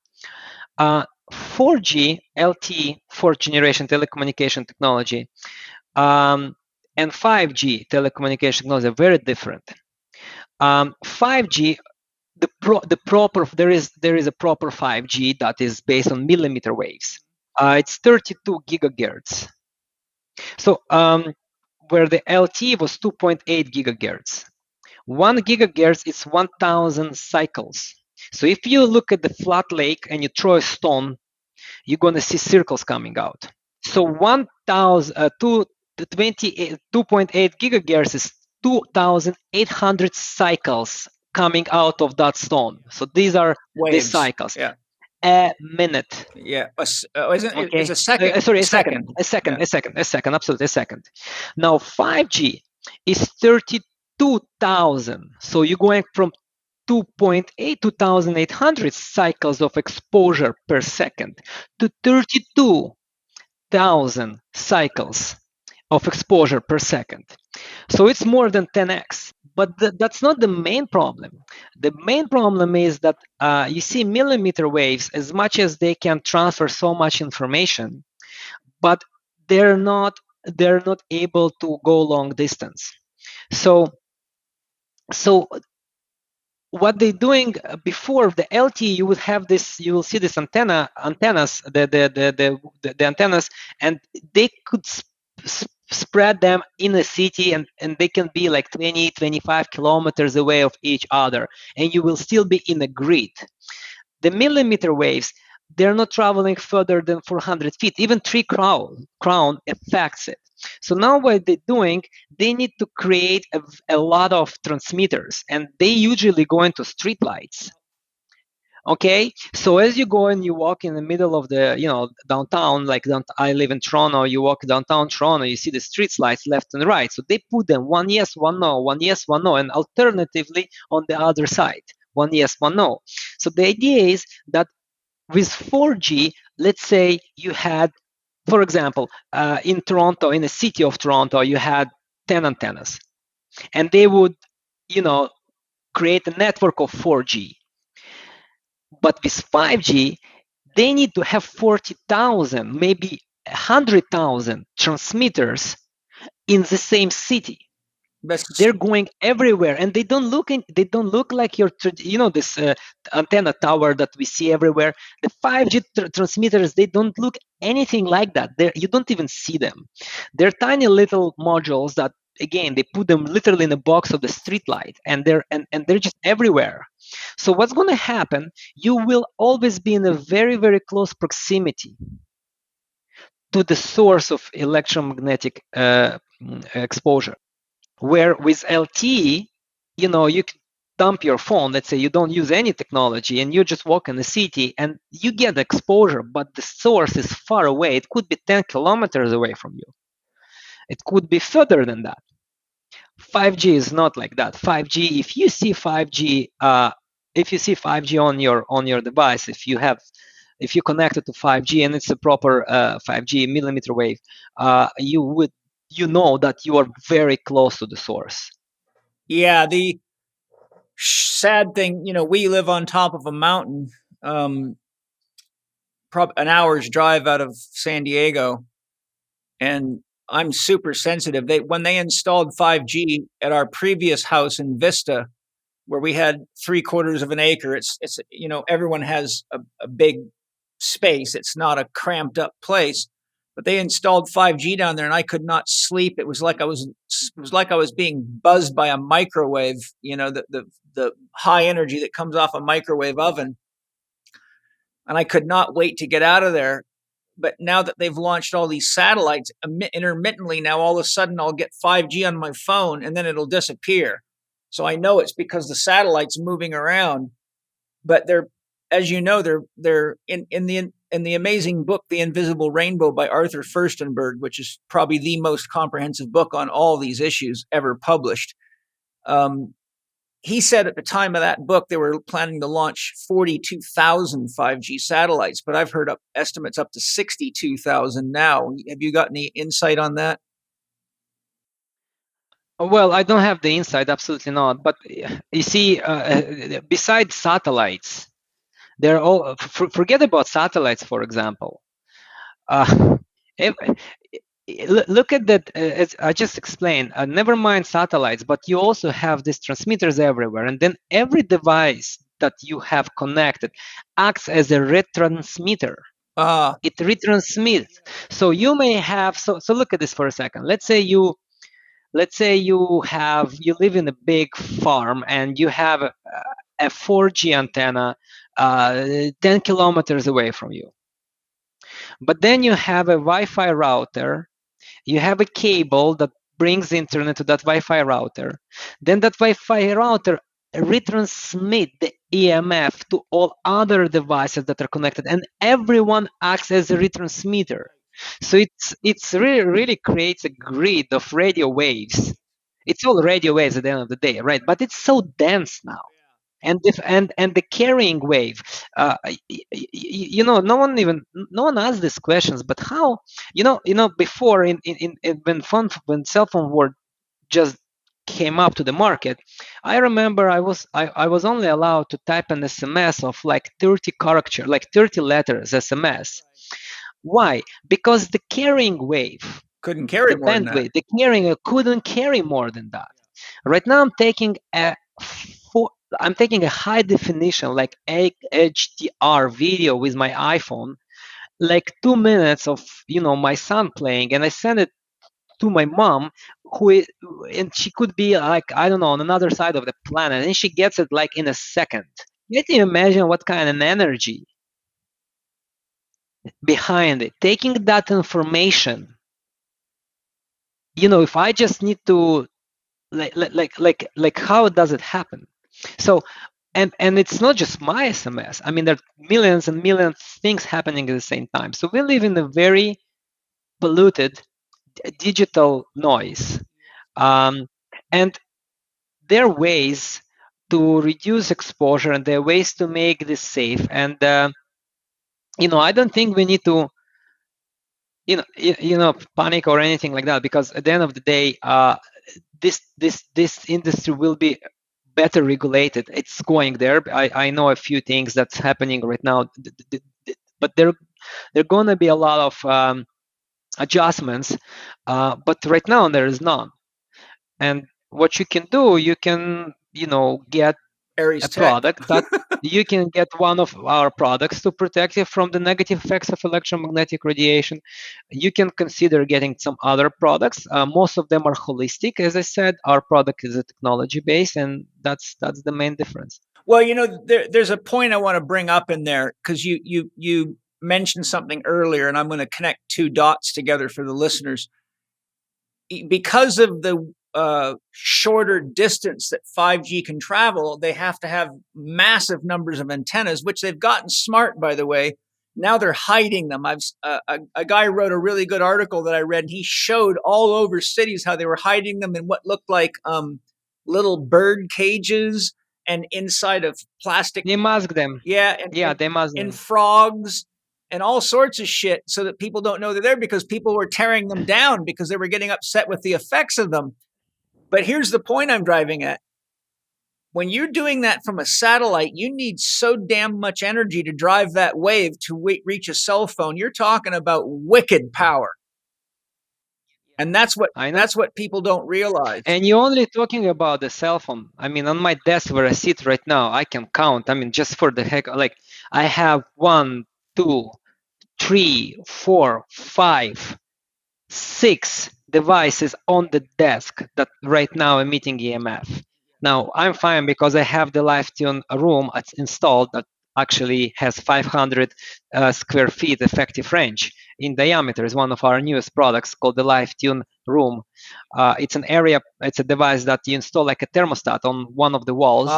4G, LTE, fourth generation telecommunication technology, and 5G telecommunication technology are very different. 5G, there is a proper 5G that is based on millimeter waves. It's 32 gigahertz. So where the LTE was 2.8 gigahertz. 1 gigahertz is 1,000 cycles. So if you look at the flat lake and you throw a stone, you're going to see circles coming out. So 2.8 gigahertz is 2,800 cycles coming out of that stone. So these are Waves. the cycles. Yeah. A minute. Yeah. Isn't it? Okay. It's a second. Sorry, a second. second. Absolutely, a second. Now 5G is 32,000. So you're going from 2.8 2,800 cycles of exposure per second to 32,000 cycles of exposure per second. So it's more than 10x. But that's not the main problem. The main problem is that you see millimeter waves, as much as they can transfer so much information, but they're not able to go long distance. So what they're doing before the LTE, you would have this, you will see this antennas, the antennas, and they could spread them in a city, and they can be like 20, 25 kilometers away of each other, and you will still be in a grid. The millimeter waves, they're not traveling further than 400 feet. Even 3 crown affects it. So now what they're doing, they need to create a lot of transmitters, and they usually go into streetlights. Okay, so as you go and you walk in the middle of the, downtown, like I live in Toronto, you walk downtown Toronto, you see the street lights left and right. So they put them one yes, one no, one yes, one no, and alternatively on the other side, one yes, one no. So the idea is that with 4G, let's say you had, for example, in Toronto, in the city of Toronto, you had 10 antennas, and they would, create a network of 4G. But with 5G, they need to have 40,000, maybe 100,000 transmitters in the same city. They're going everywhere, and they don't look like your, this antenna tower that we see everywhere. The 5G transmitters, they don't look anything like that. You don't even see them. They're tiny little modules that, again, they put them literally in a box of the street light, and they're just everywhere. So what's going to happen? You will always be in a very, very close proximity to the source of electromagnetic exposure. Where with LTE, you can dump your phone. Let's say you don't use any technology and you just walk in the city and you get exposure, but the source is far away. It could be 10 kilometers away from you. It could be further than that. 5G is not like that. 5G, if you see 5G on your device, if you connect it to 5G and it's a proper 5G millimeter wave, you know that you are very close to the source. Yeah, the sad thing, we live on top of a mountain, probably an hour's drive out of San Diego, and I'm super sensitive. When they installed 5G at our previous house in Vista, where we had 3/4 of an acre, it's everyone has a big space. It's not a cramped up place. But they installed 5G down there, and I could not sleep. It was like I was being buzzed by a microwave. The high energy that comes off a microwave oven, and I could not wait to get out of there. But now that they've launched all these satellites intermittently, now all of a sudden I'll get 5G on my phone, and then it'll disappear. So I know it's because the satellite's moving around. But they're, as you know, they're in the amazing book, The Invisible Rainbow by Arthur Furstenberg, which is probably the most comprehensive book on all these issues ever published. He said at the time of that book, they were planning to launch 42,000 5G satellites, but I've heard estimates up to 62,000 now. Have you got any insight on that? Well, I don't have the insight, absolutely not. But you see, besides satellites, they're all, forget about satellites, for example. Look at that, as I just explained, never mind satellites, but you also have these transmitters everywhere. And then every device that you have connected acts as a retransmitter. It retransmits. So you may have, so look at this for a second. Let's say you live in a big farm and you have a 4G antenna 10 kilometers away from you. But then you have a Wi-Fi router, you have a cable that brings internet to that Wi-Fi router. Then that Wi-Fi router retransmit the EMF to all other devices that are connected, and everyone acts as a retransmitter. So it's really creates a grid of radio waves. It's all radio waves at the end of the day, right? But it's so dense now. And the carrying wave, no one asks these questions, but how, before when cell phone were just came up to the market, I remember I was only allowed to type an SMS of like 30 character, like 30 letters SMS. Why? Because the carrying wave couldn't carry more than that. bandwidth, the carrying couldn't carry more than that. Right now, I'm taking a high definition, like HDR video with my iPhone, like 2 minutes of my son playing, and I send it to my mom, and she could be like, I don't know, on another side of the planet, and she gets it like in a second. Can you imagine what kind of energy behind it? Taking that information, if I just need to like how does it happen? So and it's not just my SMS. I mean, there are millions and millions of things happening at the same time. So we live in a very polluted digital noise, and there are ways to reduce exposure, and there are ways to make this safe. And I don't think we need to panic or anything like that, because at the end of the day, this industry will be better regulated. It's going there. I know a few things that's happening right now, but there are going to be a lot of adjustments, but right now there is none. And what you can do, you can get Aries a Tech. product that you can get one of our products to protect you from the negative effects of electromagnetic radiation. You can consider getting some other products. Most of them are holistic. As I said, our product is a technology based, and that's the main difference. Well, there's a point I want to bring up in there, because you mentioned something earlier, and I'm going to connect two dots together for the listeners. Because of the shorter distance that 5G can travel, they have to have massive numbers of antennas, which they've gotten smart, by the way. Now they're hiding them. A guy wrote a really good article that I read, and he showed all over cities how they were hiding them in what looked like little bird cages and inside of plastic. They mask them. Yeah, they mask them. And frogs and all sorts of shit, so that people don't know they're there, because people were tearing them down because they were getting upset with the effects of them. But here's the point I'm driving at. When you're doing that from a satellite, you need so damn much energy to drive that wave to reach a cell phone. You're talking about wicked power. And that's what people don't realize. And you're only talking about the cell phone. I mean, on my desk where I sit right now, I can count. I mean, just for the heck, like I have 1, 2, 3, 4, 5, 6 devices on the desk that right now emitting EMF. Now I'm fine because I have the LiveTune room installed that actually has 500 square feet effective range in diameter. Is one of our newest products called the LiveTune room. It's a device that you install like a thermostat on one of the walls,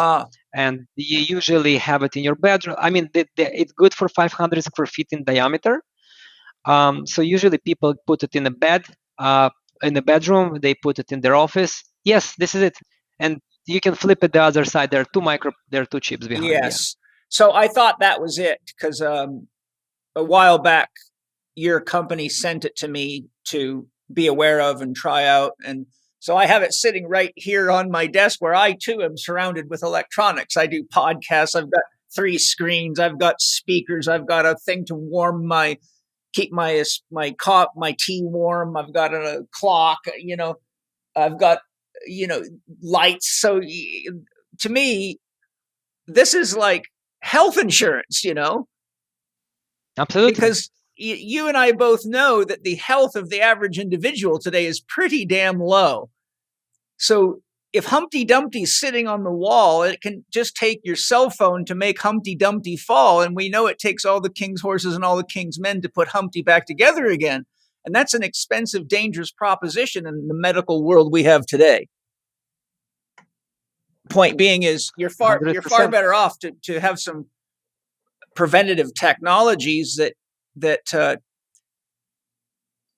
and you usually have it in your bedroom. I mean, it's good for 500 square feet in diameter. So usually people put it in a bed, in the bedroom. They put it in their office. Yes, this is it. And you can flip it the other side. There are two chips behind. Yes. So I thought that was it, because a while back, your company sent it to me to be aware of and try out. And so I have it sitting right here on my desk, where I too am surrounded with electronics. I do podcasts. I've got 3 screens. I've got speakers. I've got a thing to keep my tea warm. I've got a clock. I've got lights. So to me, this is like health insurance. Absolutely. Because you and I both know that the health of the average individual today is pretty damn low. So if Humpty Dumpty's sitting on the wall, it can just take your cell phone to make Humpty Dumpty fall. And we know it takes all the king's horses and all the king's men to put Humpty back together again. And that's an expensive, dangerous proposition in the medical world we have today. Point being is you're far 100%. better off to have some preventative technologies that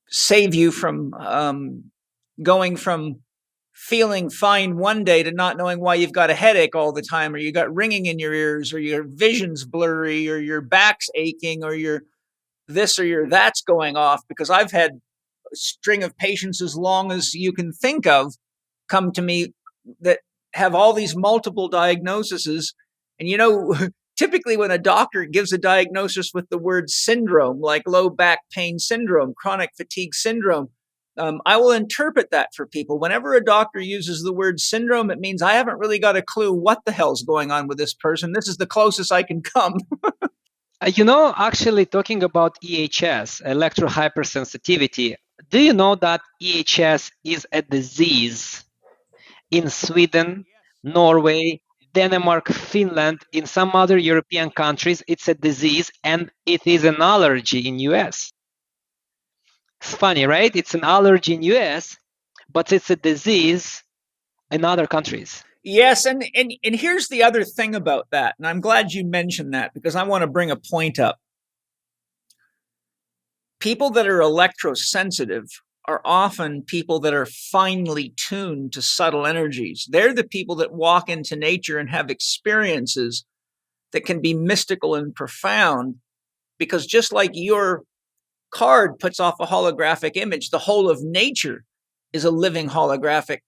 save you from going from feeling fine one day to not knowing why you've got a headache all the time, or you got ringing in your ears, or your vision's blurry, or your back's aching, or your this or your that's going off. Because I've had a string of patients as long as you can think of come to me that have all these multiple diagnoses. And typically when a doctor gives a diagnosis with the word syndrome, like low back pain syndrome, chronic fatigue syndrome, I will interpret that for people. Whenever a doctor uses the word syndrome, it means I haven't really got a clue what the hell's going on with this person. This is the closest I can come. Actually talking about EHS, electrohypersensitivity, do you know that EHS is a disease in Sweden, Norway, Denmark, Finland, in some other European countries? It's a disease, and it is an allergy in US. It's funny, right? It's an allergy in US, but it's a disease in other countries. Yes, and here's the other thing about that, and I'm glad you mentioned that because I want to bring a point up. People that are electrosensitive are often people that are finely tuned to subtle energies. They're the people that walk into nature and have experiences that can be mystical and profound, because just like your card puts off a holographic image, the whole of nature is a living holographic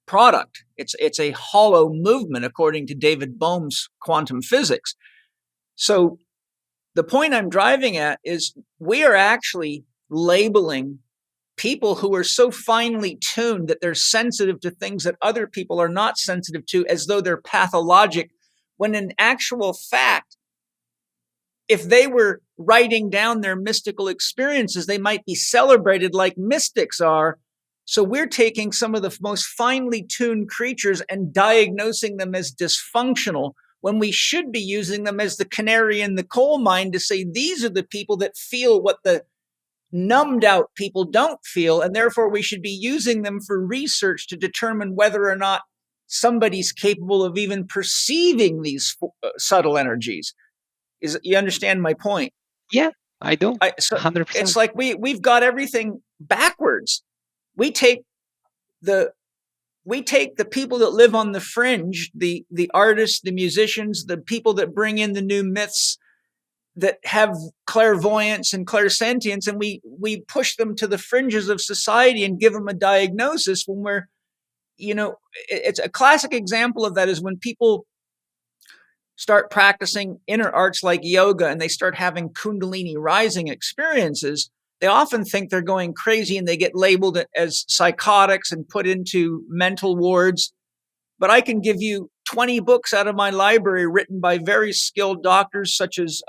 product. It's a hollow movement, according to David Bohm's quantum physics. So the point I'm driving at is we are actually labeling people who are so finely tuned that they're sensitive to things that other people are not sensitive to, as though they're pathologic, when in actual fact, if they were writing down their mystical experiences, they might be celebrated like mystics are. So we're taking some of the most finely tuned creatures and diagnosing them as dysfunctional, when we should be using them as the canary in the coal mine to say, these are the people that feel what the numbed out people don't feel. And therefore we should be using them for research to determine whether or not somebody's capable of even perceiving these subtle energies. You understand my point? Yeah, I do. 100%. It's like we've got everything backwards. We take the people that live on the fringe, the artists, the musicians, the people that bring in the new myths that have clairvoyance and clairsentience, and we push them to the fringes of society and give them a diagnosis when we're, it's a classic example of that is when people start practicing inner arts like yoga and they start having Kundalini rising experiences. They often think they're going crazy and they get labeled as psychotics and put into mental wards. But I can give you 20 books out of my library written by very skilled doctors such as,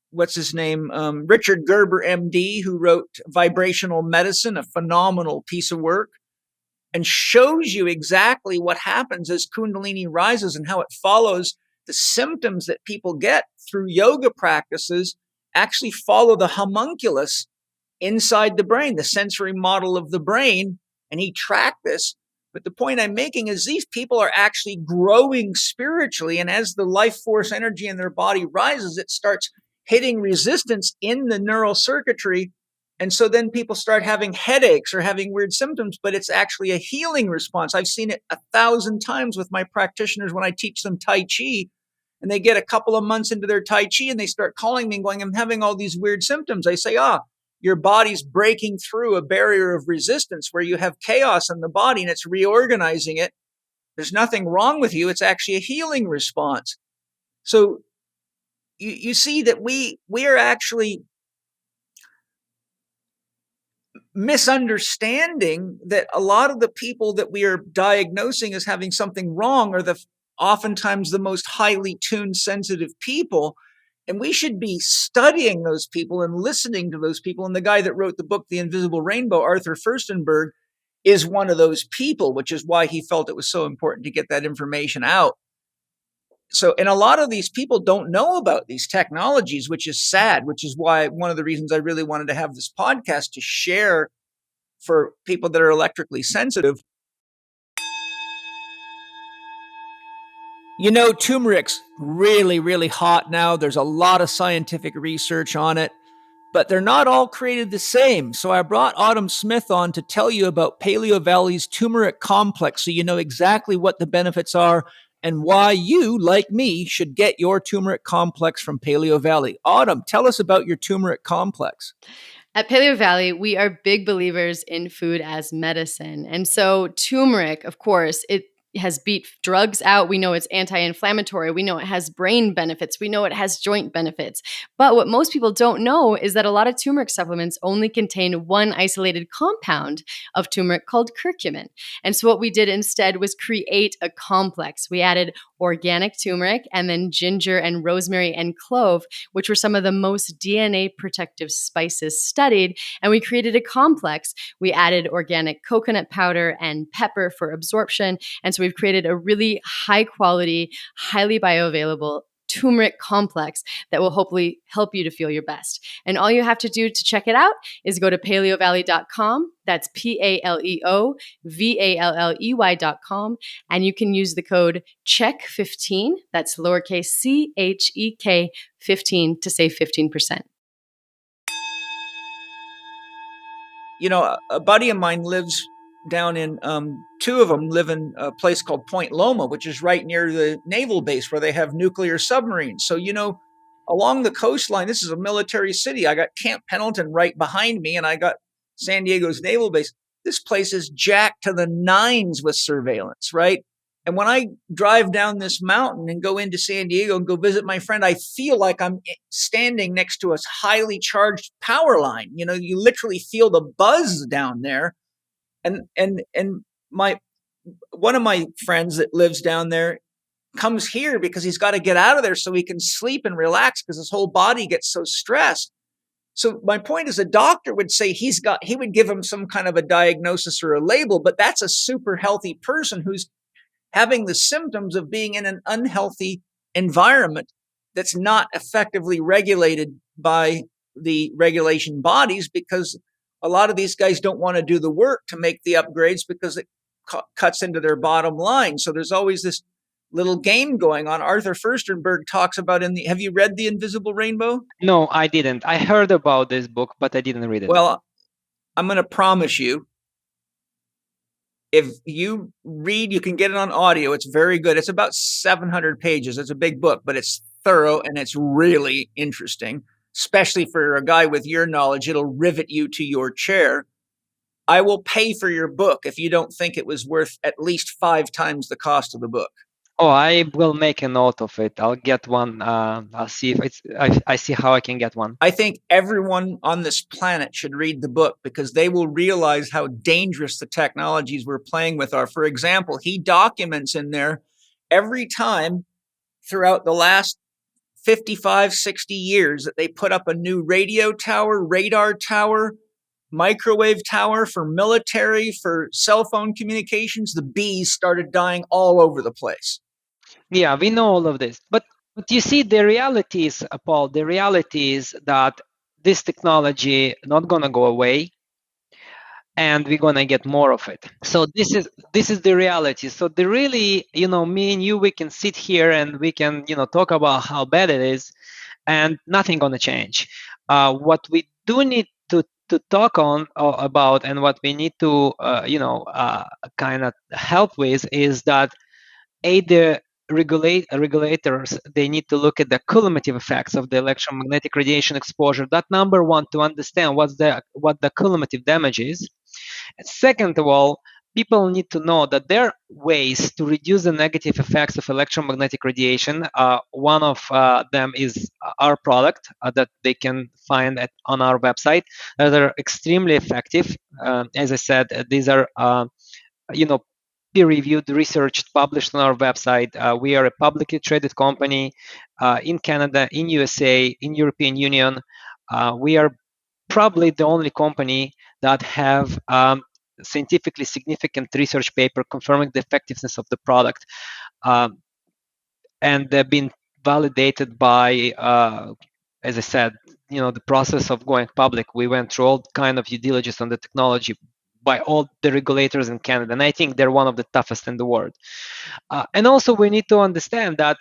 what's his name? Richard Gerber, MD, who wrote Vibrational Medicine, a phenomenal piece of work, and shows you exactly what happens as Kundalini rises and how it follows the symptoms that people get through yoga practices actually follow the homunculus inside the brain, the sensory model of the brain, and he tracked this. But the point I'm making is these people are actually growing spiritually, and as the life force energy in their body rises, it starts hitting resistance in the neural circuitry. And so then people start having headaches or having weird symptoms, but it's actually a healing response. I've seen it 1,000 times with my practitioners when I teach them Tai Chi, and they get a couple of months into their Tai Chi and they start calling me and going, I'm having all these weird symptoms. I say, your body's breaking through a barrier of resistance where you have chaos in the body and it's reorganizing it. There's nothing wrong with you. It's actually a healing response. So you see that we are actually misunderstanding that a lot of the people that we are diagnosing as having something wrong are oftentimes the most highly tuned, sensitive people. And we should be studying those people and listening to those people. And the guy that wrote the book, The Invisible Rainbow, Arthur Furstenberg, is one of those people, which is why he felt it was so important to get that information out. So, and a lot of these people don't know about these technologies, which is sad, which is why one of the reasons I really wanted to have this podcast to share for people that are electrically sensitive. You know, turmeric's really, really hot now. There's a lot of scientific research on it, but they're not all created the same. So I brought Autumn Smith on to tell you about Paleo Valley's turmeric complex so you know exactly what the benefits are and why you, like me, should get your turmeric complex from Paleo Valley. Autumn, tell us about your turmeric complex. At Paleo Valley, we are big believers in food as medicine. And so turmeric, of course, it has beat drugs out. We know it's anti-inflammatory. We know it has brain benefits. We know it has joint benefits. But what most people don't know is that a lot of turmeric supplements only contain one isolated compound of turmeric called curcumin. And so what we did instead was create a complex. We added organic turmeric and then ginger and rosemary and clove, which were some of the most DNA protective spices studied. And we created a complex. We added organic coconut powder and pepper for absorption. And so we've created a really high quality, highly bioavailable turmeric complex that will hopefully help you to feel your best. And all you have to do to check it out is go to paleovalley.com. That's PALEOVALLEY.com. And you can use the code CHEK15, that's lowercase CHEK 15 to save 15%. You know, a buddy of mine lives down in, two of them live in a place called Point Loma, which is right near the naval base where they have nuclear submarines. So, you know, along the coastline, this is a military city. I got Camp Pendleton right behind me, and I got San Diego's naval base. This place is jacked to the nines with surveillance, right? And when I drive down this mountain and go into San Diego and go visit my friend, I feel like I'm standing next to a highly charged power line. You know, you literally feel the buzz down there. And my one of my friends that lives down there comes here because he's got to get out of there so he can sleep and relax because his whole body gets so stressed. So my point is, a doctor would say he would give him some kind of a diagnosis or a label, but that's a super healthy person who's having the symptoms of being in an unhealthy environment that's not effectively regulated by the regulation bodies, because a lot of these guys don't want to do the work to make the upgrades because it cuts into their bottom line. So there's always this little game going on. Arthur Furstenberg talks about have you read The Invisible Rainbow? No, I didn't. I heard about this book, but I didn't read it. Well, I'm going to promise you, if you read, you can get it on audio. It's very good. It's about 700 pages. It's a big book, but it's thorough and it's really interesting, especially for a guy with your knowledge. It'll rivet you to your chair. I will pay for your book if you don't think it was worth at least 5 times the cost of the book. Oh, I will make a note of it. I'll get one. I'll see if I see how I can get one. I think everyone on this planet should read the book because they will realize how dangerous the technologies we're playing with are. For example, he documents in there every time throughout the last 55, 60 years that they put up a new radio tower, radar tower, microwave tower for military, for cell phone communications. The bees started dying all over the place. Yeah, we know all of this. But you see, the reality is, Paul, the reality is that this technology not going to go away, and we're going to get more of it. So this is the reality. So the really, me and you, we can sit here and we can, talk about how bad it is, and nothing going to change. What we do need to talk about, and what we need to, kind of help with is that the regulators, they need to look at the cumulative effects of the electromagnetic radiation exposure. That number one, to understand what the cumulative damage is. And second of all, people need to know that there are ways to reduce the negative effects of electromagnetic radiation. One of them is our product that they can find on our website. That are extremely effective. As I said, these are peer-reviewed, researched, published on our website. We are a publicly traded company in Canada, in USA, in European Union. We are probably the only company that have scientifically significant research paper confirming the effectiveness of the product, and they've been validated by, as I said, the process of going public. We went through all kind of due diligence on the technology by all the regulators in Canada, and I think they're one of the toughest in the world. And also, we need to understand that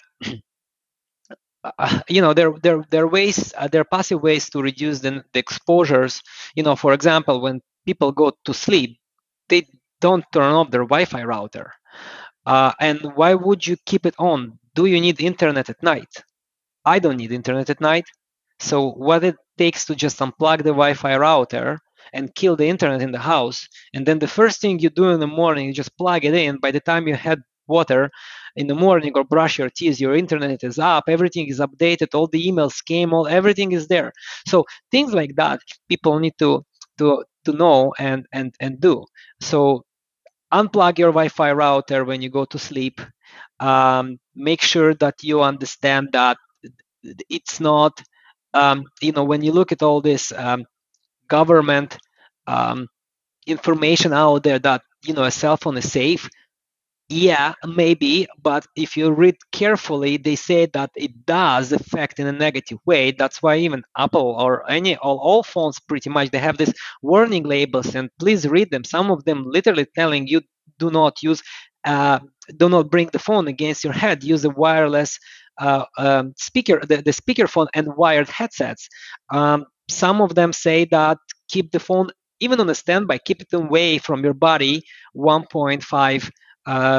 there are ways, there are passive ways to reduce the exposures. For example, when people go to sleep, they don't turn off their Wi-Fi router. And why would you keep it on? Do you need internet at night? I don't need internet at night. So what it takes to just unplug the Wi-Fi router and kill the internet in the house, and then the first thing you do in the morning, you just plug it in. By the time you had water in the morning or brush your teeth, your internet is up, everything is updated, all the emails came, everything is there. So things like that people need to know and do. So unplug your Wi-Fi router when you go to sleep. Make sure that you understand that it's not, when you look at all this government information out there that a cell phone is safe. Yeah, maybe, but if you read carefully, they say that it does affect in a negative way. That's why even Apple or all phones pretty much, they have this warning labels, and please read them. Some of them literally telling you do not bring the phone against your head. Use a wireless speaker, the speaker phone, and wired headsets. Some of them say that keep the phone even on a standby, keep it away from your body, 1.5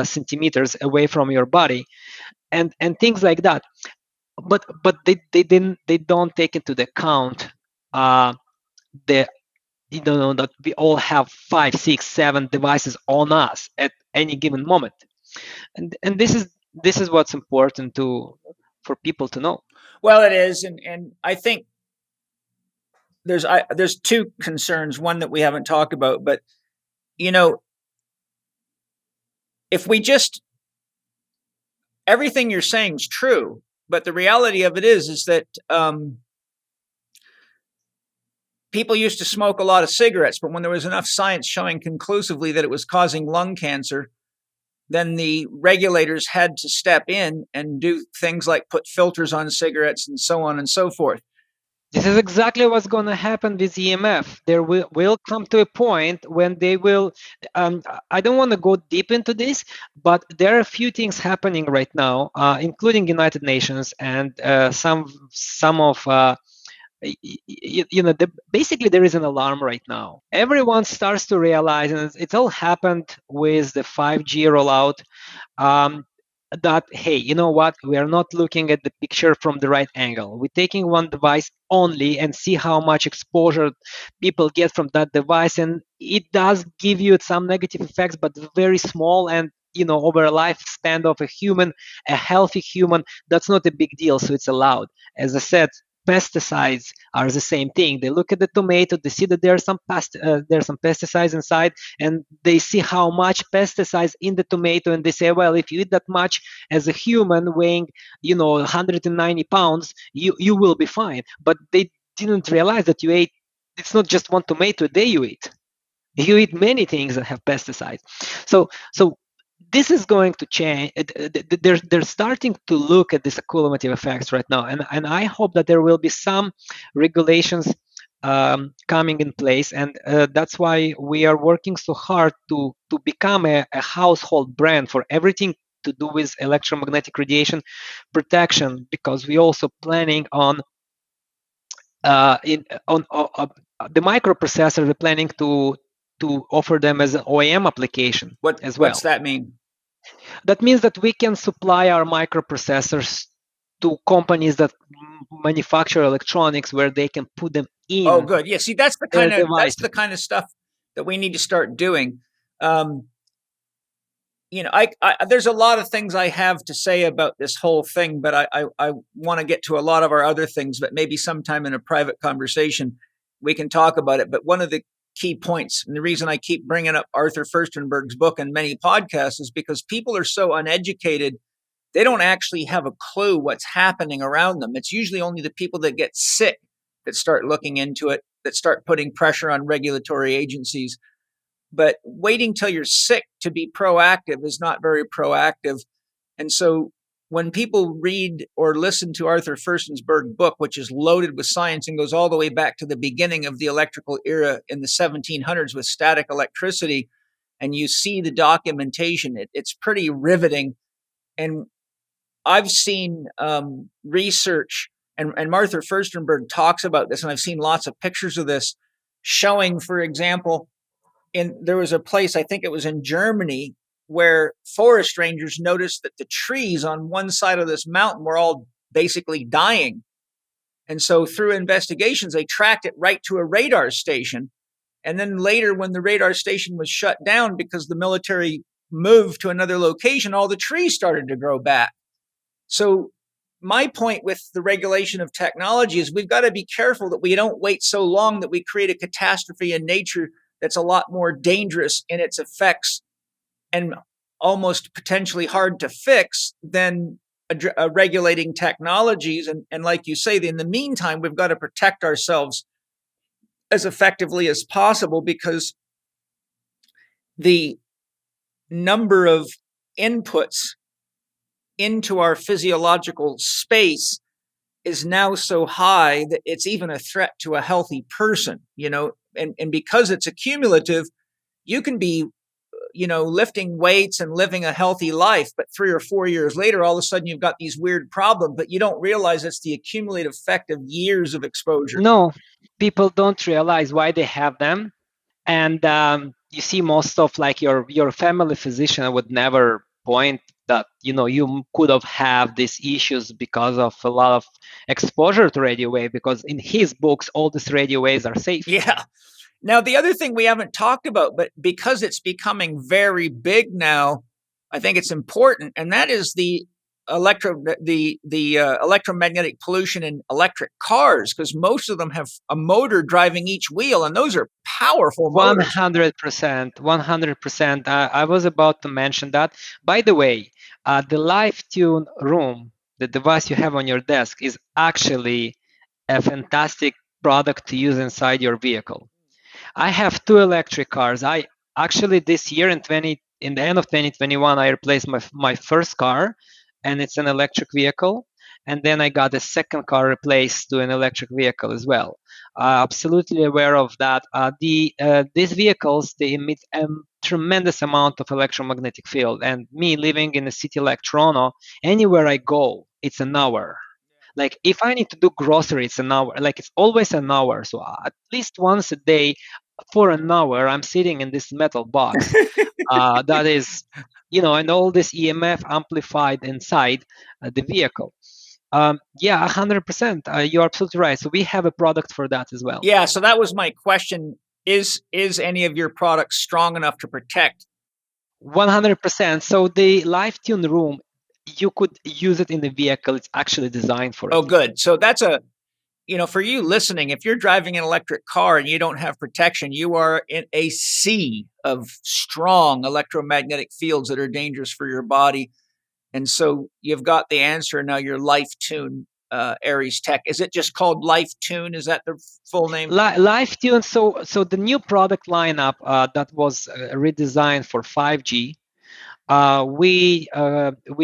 centimeters away from your body, and things like that. But they don't take into the account that we all have 5, 6, 7 devices on us at any given moment, and this is what's important for people to know. Well, it is, and I think there's two concerns. One that we haven't talked about, but if we just, everything you're saying is true, but the reality of it is that people used to smoke a lot of cigarettes, but when there was enough science showing conclusively that it was causing lung cancer, then the regulators had to step in and do things like put filters on cigarettes and so on and so forth. This is exactly what's going to happen with EMF. There will come to a point when they will, I don't want to go deep into this, but there are a few things happening right now, including United Nations and some of, basically there is an alarm right now. Everyone starts to realize, and it's all happened with the 5G rollout, that, hey, you know what? We are not looking at the picture from the right angle. We're taking one device only and see how much exposure people get from that device. And it does give you some negative effects, but very small. And, over a lifespan of a healthy human, that's not a big deal. So it's allowed. As I said, pesticides are the same thing. They look at the tomato, they see that there's some pesticides inside, and they see how much pesticides in the tomato, and they say, well, if you eat that much as a human weighing 190 pounds, you will be fine. But they didn't realize that it's not just one tomato a day you eat many things that have pesticides. So this is going to change. They're starting to look at these cumulative effects right now, and I hope that there will be some regulations coming in place, and that's why we are working so hard to become a household brand for everything to do with electromagnetic radiation protection, because we're also planning on the microprocessor. We're planning to offer them as an OEM application as well. What's that mean? That means that we can supply our microprocessors to companies that manufacture electronics, where they can put them in. Oh, good. Yeah. See, that's the kind of stuff that we need to start doing. There's a lot of things I have to say about this whole thing, but I want to get to a lot of our other things. But maybe sometime in a private conversation we can talk about it. But one of the key points. And the reason I keep bringing up Arthur Furstenberg's book and many podcasts is because people are so uneducated. They don't actually have a clue what's happening around them. It's usually only the people that get sick that start looking into it, that start putting pressure on regulatory agencies. But waiting till you're sick to be proactive is not very proactive. And so when people read or listen to Arthur Furstenberg's book, which is loaded with science and goes all the way back to the beginning of the electrical era in the 1700s with static electricity, and you see the documentation, it's pretty riveting. And I've seen research, and Arthur Furstenberg talks about this, and I've seen lots of pictures of this showing, for example, there was a place, I think it was in Germany, where forest rangers noticed that the trees on one side of this mountain were all basically dying. And so through investigations, they tracked it right to a radar station. And then later, when the radar station was shut down because the military moved to another location, all the trees started to grow back. So my point with the regulation of technology is we've got to be careful that we don't wait so long that we create a catastrophe in nature that's a lot more dangerous in its effects and almost potentially hard to fix than regulating technologies. And like you say, in the meantime, we've got to protect ourselves as effectively as possible, because the number of inputs into our physiological space is now so high that it's even a threat to a healthy person, and because it's accumulative, you can be lifting weights and living a healthy life, but 3 or 4 years later, all of a sudden you've got these weird problems, but you don't realize it's the accumulative effect of years of exposure. No, people don't realize why they have them. And you see, most of like your family physician would never point that, you could have these issues because of a lot of exposure to radio wave, because in his books, all these radio waves are safe. Yeah. Now, the other thing we haven't talked about, but because it's becoming very big now, I think it's important, and that is the electromagnetic pollution in electric cars, because most of them have a motor driving each wheel, and those are powerful motors. 100%. 100%. I was about to mention that. By the way, the Live Tune Room, the device you have on your desk, is actually a fantastic product to use inside your vehicle. I have 2 electric cars. I actually this year in the end of 2021, I replaced my first car, and it's an electric vehicle. And then I got a second car replaced to an electric vehicle as well. Absolutely aware of that. These vehicles, they emit a tremendous amount of electromagnetic field. And me living in a city like Toronto, anywhere I go, it's an hour. Like if I need to do grocery, it's an hour. Like it's always an hour. So at least once a day for an hour, I'm sitting in this metal box that is, and all this EMF amplified inside the vehicle. 100%. You're absolutely right. So we have a product for that as well. Yeah. So that was my question. Is any of your products strong enough to protect? 100%. So the Live Tune Room, you could use it in the vehicle. It's actually designed for it. Oh, good. So that's for you listening, if you're driving an electric car and you don't have protection, you are in a sea of strong electromagnetic fields that are dangerous for your body. And so you've got the answer now, your Live Tune Aries Tech. Is it just called Live Tune? Is that the full name? Live Tune. So the new product lineup that was redesigned for 5G, we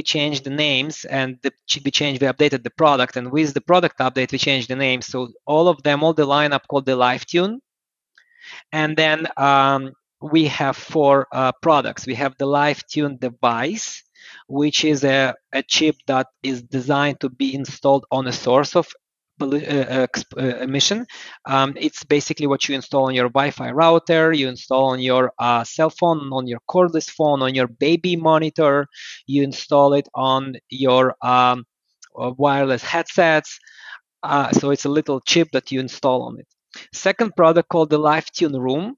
changed the names, and we updated the product, and with the product update we changed the names. So all the lineup called the Live Tune, and then we have 4 products. We have the Live Tune device, which is a chip that is designed to be installed on a source of emission. It's basically what you install on your Wi-Fi router, you install on your cell phone, on your cordless phone, on your baby monitor, you install it on your wireless headsets. So it's a little chip that you install on it. Second product called the Live Tune Room,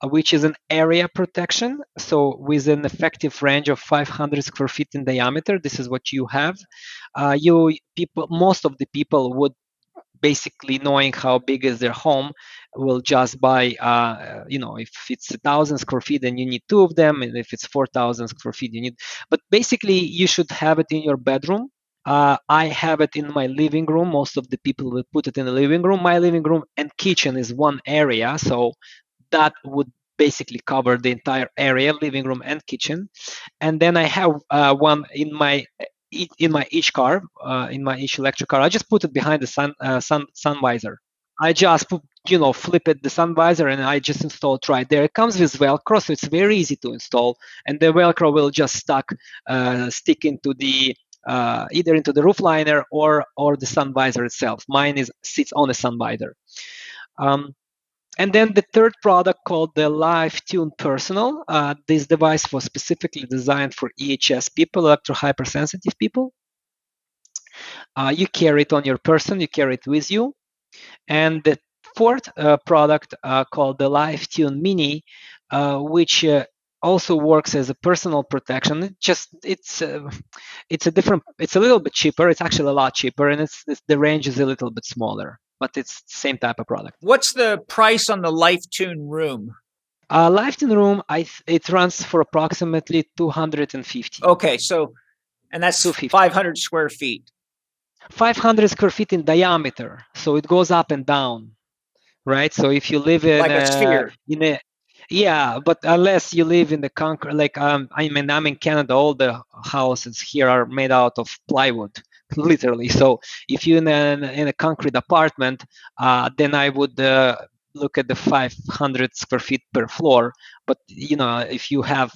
which is an area protection. So with an effective range of 500 square feet in diameter, this is what you have. Most of the people would, basically knowing how big is their home, will just buy, if it's 1,000 square feet, then you need 2 of them, and if it's 4,000 square feet, you need. But basically, you should have it in your bedroom. I have it in my living room. Most of the people will put it in the living room. My living room and kitchen is one area, so that would basically cover the entire area, living room and kitchen. And then I have one in my each car, in my each electric car. I just put it behind the sun visor. I just flip it the sun visor, and I just install it right there. It comes with Velcro, so it's very easy to install, and the Velcro will just stick into the either into the roof liner or the sun visor itself. Mine sits on the sun visor. And then the third product called the LiveTune Personal. This device was specifically designed for EHS people, electro-hypersensitive people. You carry it on your person, you carry it with you. And the fourth product called the LiveTune Mini, which also works as a personal protection. It's a little bit cheaper. It's actually a lot cheaper, and the range is a little bit smaller, but it's the same type of product. What's the price on the LiveTune Room? LiveTune Room, it runs for approximately $250. Okay, and that's 500 square feet. 500 square feet in diameter, so it goes up and down, right? So if you live in like a sphere. Yeah, but unless you live in the concrete, like I'm in Canada, all the houses here are made out of plywood, literally. So if you're in a concrete apartment, then I would look at the 500 square feet per floor. But if you have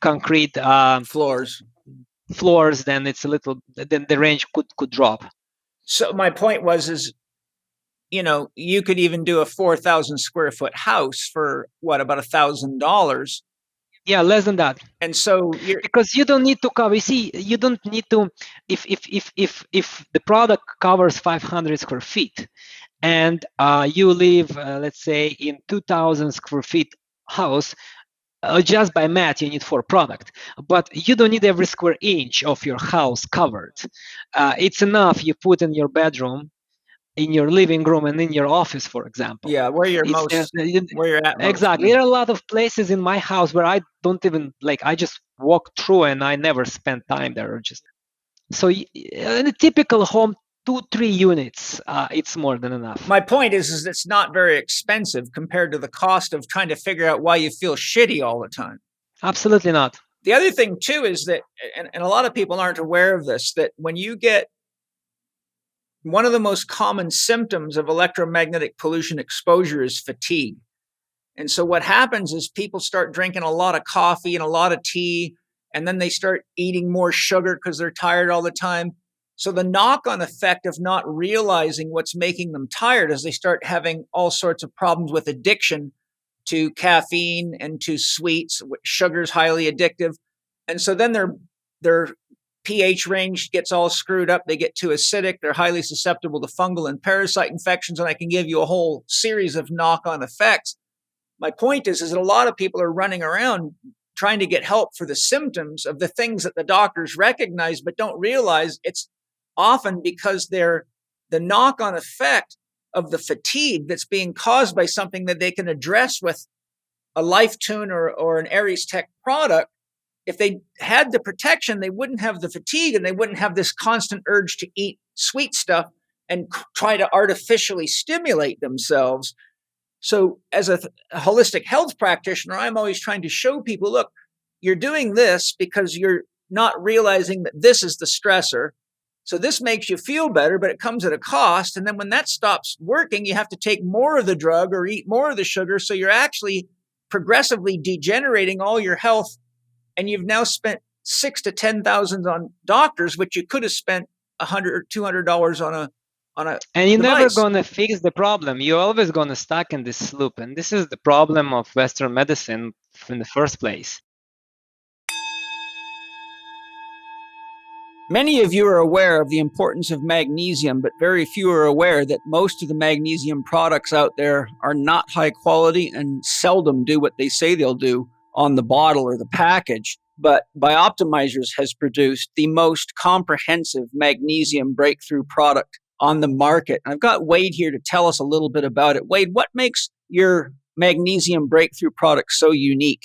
concrete floors, then then the range could drop. So my point is you could even do a 4,000 square foot house for about $1,000. Yeah, less than that. And so because you don't need to cover. You see, you don't need to. If the product covers 500 square feet, and you live, let's say, in 2,000 square feet house, just by math, you need 4 product. But you don't need every square inch of your house covered. It's enough you put in your bedroom, in your living room, and in your office, for example. Yeah, where you're at. Exactly. There are a lot of places in my house where I don't even I just walk through and I never spend time there. So in a typical home, 2-3 units, it's more than enough. My point is it's not very expensive compared to the cost of trying to figure out why you feel shitty all the time. Absolutely not. The other thing too is that, and a lot of people aren't aware of this, that when you get one of the most common symptoms of electromagnetic pollution exposure is fatigue. And so what happens is people start drinking a lot of coffee and a lot of tea, and then they start eating more sugar because they're tired all the time. So the knock-on effect of not realizing what's making them tired is they start having all sorts of problems with addiction to caffeine and to sweets. Sugar is highly addictive. And so then their pH range gets all screwed up. They get too acidic. They're highly susceptible to fungal and parasite infections. And I can give you a whole series of knock-on effects. My point is that a lot of people are running around trying to get help for the symptoms of the things that the doctors recognize, but don't realize it's often because they're the knock-on effect of the fatigue that's being caused by something that they can address with a LiveTune or an Aries Tech product. If they had the protection, they wouldn't have the fatigue and they wouldn't have this constant urge to eat sweet stuff and try to artificially stimulate themselves. So as a holistic health practitioner, I'm always trying to show people, look, you're doing this because you're not realizing that this is the stressor. So this makes you feel better, but it comes at a cost. And then when that stops working, you have to take more of the drug or eat more of the sugar. So you're actually progressively degenerating all your health. And you've now spent $6,000 to $10,000 on doctors, which you could have spent $100 or $200 on a and you're device. never going to fix the problem. You're always going to stuck in this loop. And this is the problem of Western medicine in the first place. Many of you are aware of the importance of magnesium, but very few are aware that most of the magnesium products out there are not high quality and seldom do what they say they'll do on the bottle or the package. But Bioptimizers has produced the most comprehensive magnesium breakthrough product on the market. I've got Wade here to tell us a little bit about it. Wade, what makes your magnesium breakthrough product so unique?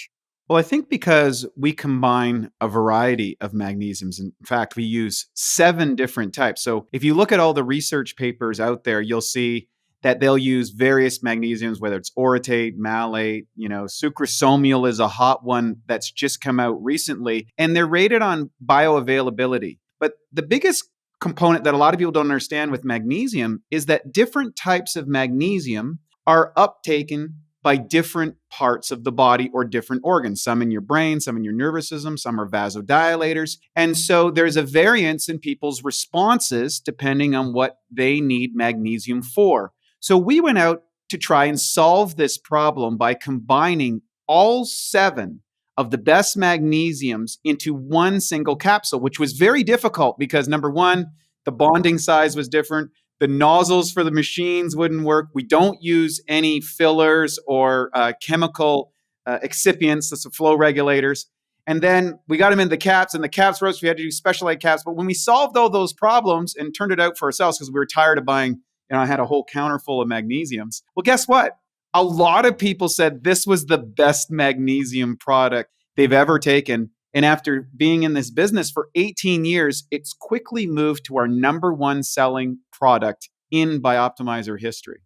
Well, I think because we combine a variety of magnesiums. In fact, we use 7 different types. So if you look at all the research papers out there, you'll see that they'll use various magnesiums, whether it's orotate, malate, sucrosomial is a hot one that's just come out recently, and they're rated on bioavailability. But the biggest component that a lot of people don't understand with magnesium is that different types of magnesium are uptaken by different parts of the body or different organs, some in your brain, some in your nervous system, some are vasodilators. And so there's a variance in people's responses depending on what they need magnesium for. So we went out to try and solve this problem by combining all 7 of the best magnesiums into one single capsule, which was very difficult because number one, the bonding size was different. The nozzles for the machines wouldn't work. We don't use any fillers or chemical excipients, that's the flow regulators. And then we got them in the caps, and the caps rose. We had to do specialized caps. But when we solved all those problems and turned it out for ourselves, because we were tired of buying, I had a whole counter full of magnesiums. Well, guess what? A lot of people said this was the best magnesium product they've ever taken. And after being in this business for 18 years, it's quickly moved to our number 1 selling product in Bioptimizer history.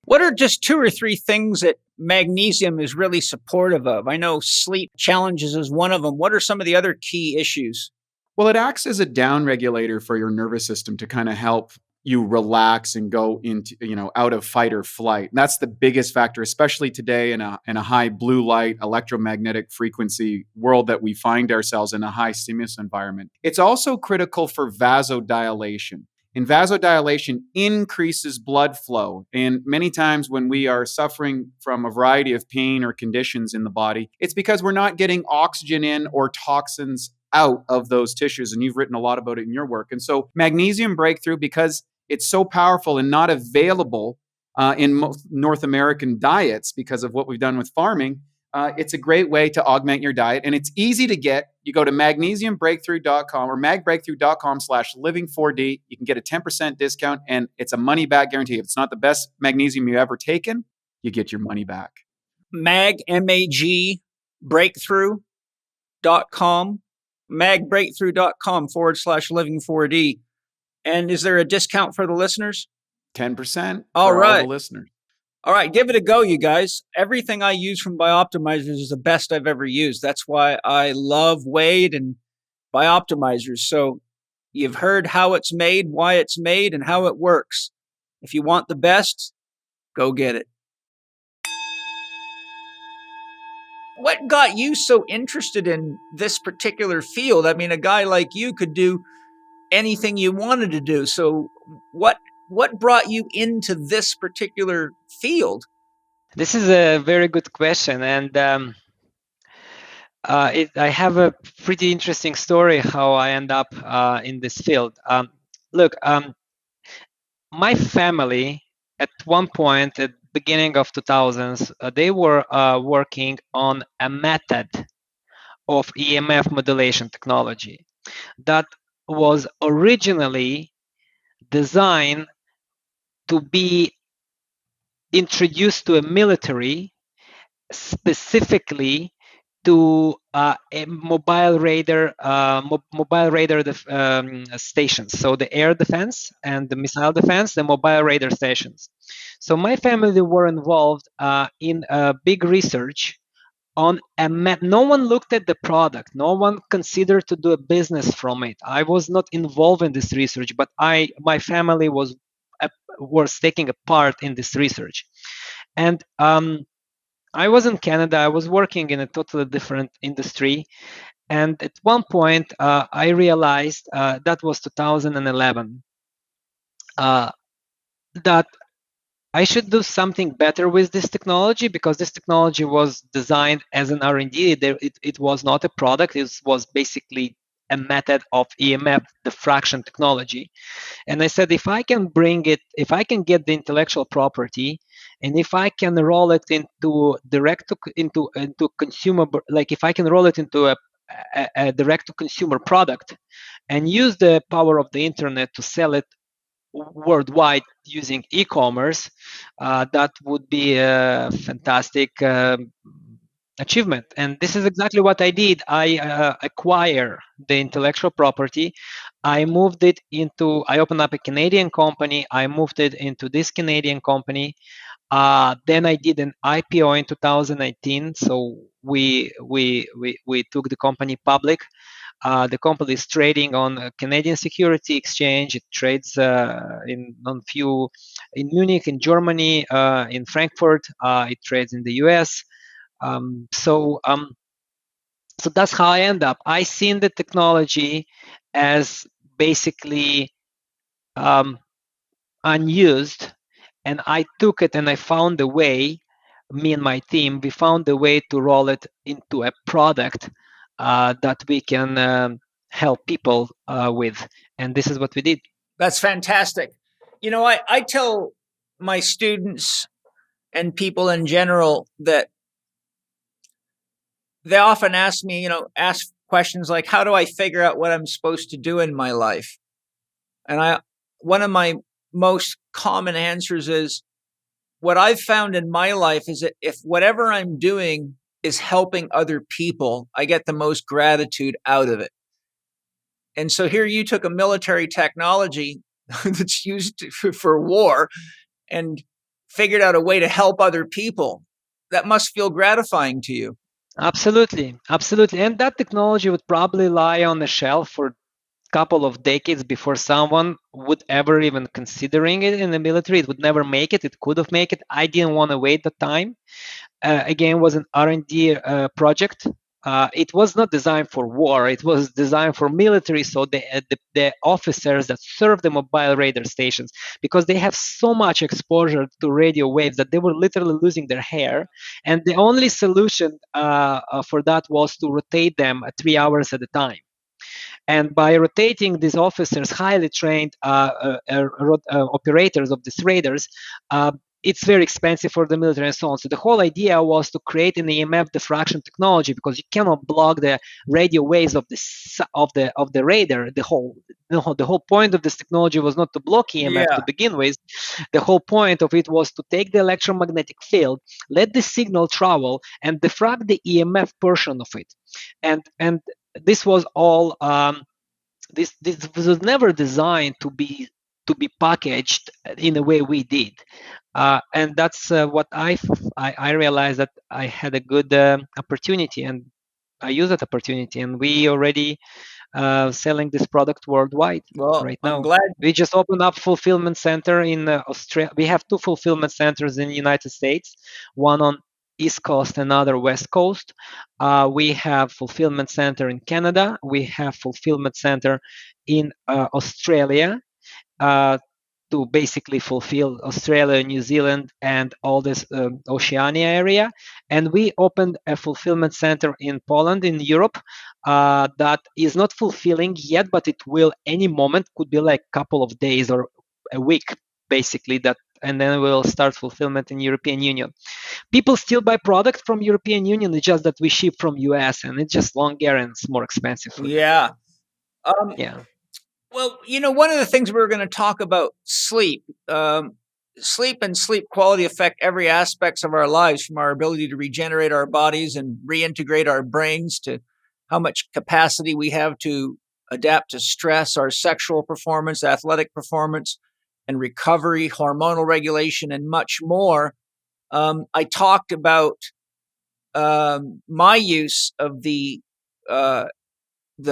What are just 2 or 3 things that magnesium is really supportive of? I know sleep challenges is one of them. What are some of the other key issues? Well, it acts as a down regulator for your nervous system to kind of help you relax and go into, out of fight or flight. And that's the biggest factor, especially today in a high blue light, electromagnetic frequency world that we find ourselves in, a high stimulus environment. It's also critical for vasodilation. And vasodilation increases blood flow. And many times when we are suffering from a variety of pain or conditions in the body, it's because we're not getting oxygen in or toxins out of those tissues. And you've written a lot about it in your work. And so magnesium breakthrough, because it's so powerful and not available in most North American diets because of what we've done with farming, it's a great way to augment your diet. And it's easy to get. You go to magnesiumbreakthrough.com or magbreakthrough.com/living4D. You can get a 10% discount, and it's a money back guarantee. If it's not the best magnesium you've ever taken, you get your money back. MAG breakthrough.com, magbreakthrough.com/living4D. And is there a discount for the listeners? 10% all for right. all the listeners. All right, give it a go, you guys. Everything I use from Bioptimizers is the best I've ever used. That's why I love Wade and Bioptimizers. So you've heard how it's made, why it's made, and how it works. If you want the best, go get it. What got you so interested in this particular field? I mean, a guy like you could do anything you wanted to do. So what brought you into this particular field? This is a very good question, and I have a pretty interesting story how I end up in this field. Look, my family at one point at beginning of 2000s, they were working on a method of EMF modulation technology that was originally designed to be introduced to a military, specifically to a mobile radar stations. So the air defense and the missile defense, the mobile radar stations. So my family were involved in big research on a map. No one looked at the product. No one considered to do a business from it. I was not involved in this research, but my family was taking a part in this research. And I was in Canada. I was working in a totally different industry. And at one point, I realized that was 2011, that I should do something better with this technology, because this technology was designed as an R&D. It was not a product. It was basically a method of EMF diffraction technology. And I said, if I can get the intellectual property, and if I can roll it into into consumer, like if I can roll it into a direct to consumer product, and use the power of the internet to sell it worldwide using e-commerce, that would be a fantastic achievement. And this is exactly what I did. I acquire the intellectual property. I opened up a Canadian company. I moved it into this Canadian company. Then I did an IPO in 2019. So we took the company public. The company is trading on a Canadian Security Exchange. It trades in Munich, in Germany, in Frankfurt. It trades in the US. So that's how I end up. I seen the technology as basically unused, and I took it and I found a way. Me and my team, we found a way to roll it into a product that we can help people with, and this is what we did. That's fantastic. I tell my students and people in general that they often ask me, ask questions like, how do I figure out what I'm supposed to do in my life? And one of my most common answers is, what I've found in my life is that if whatever I'm doing is helping other people, I get the most gratitude out of it. And so here you took a military technology that's used for war and figured out a way to help other people. That must feel gratifying to you. Absolutely. And that technology would probably lie on the shelf for a couple of decades before someone would ever even considering it in the military. It would never make it. It could have made it. I didn't want to wait the time. Again, it was an R&D project. It was not designed for war. It was designed for military. So the officers that serve the mobile radar stations, because they have so much exposure to radio waves that they were literally losing their hair. And the only solution for that was to rotate them 3 hours at a time. And by rotating these officers, highly trained operators of these radars, it's very expensive for the military and so on. So the whole idea was to create an EMF diffraction technology, because you cannot block the radio waves of the radar. The whole point of this technology was not to block EMF to begin with. The whole point of it was to take the electromagnetic field, let the signal travel, and diffract the EMF portion of it. And this was all. This was never designed to be packaged in the way we did, and that's what I realized, that I had a good opportunity, and I used that opportunity, and we already selling this product worldwide right now. I'm glad. We just opened up fulfillment center in Australia. We have 2 fulfillment centers in the United States, one on East Coast, another West Coast. We have fulfillment center in Canada. We have fulfillment center in Australia, to basically fulfill Australia, New Zealand, and all this Oceania area. And we opened a fulfillment center in Poland, in Europe, that is not fulfilling yet, but it will any moment. Could be like a couple of days or a week, basically, that, and then we'll start fulfillment in European Union. People still buy product from European Union. It's just that we ship from US, and it's just longer and it's more expensive. Yeah. Yeah. Well, one of the things we were going to talk about, sleep. Sleep and sleep quality affect every aspects of our lives, from our ability to regenerate our bodies and reintegrate our brains, to how much capacity we have to adapt to stress, our sexual performance, athletic performance, and recovery, hormonal regulation, and much more. I talked about my use of the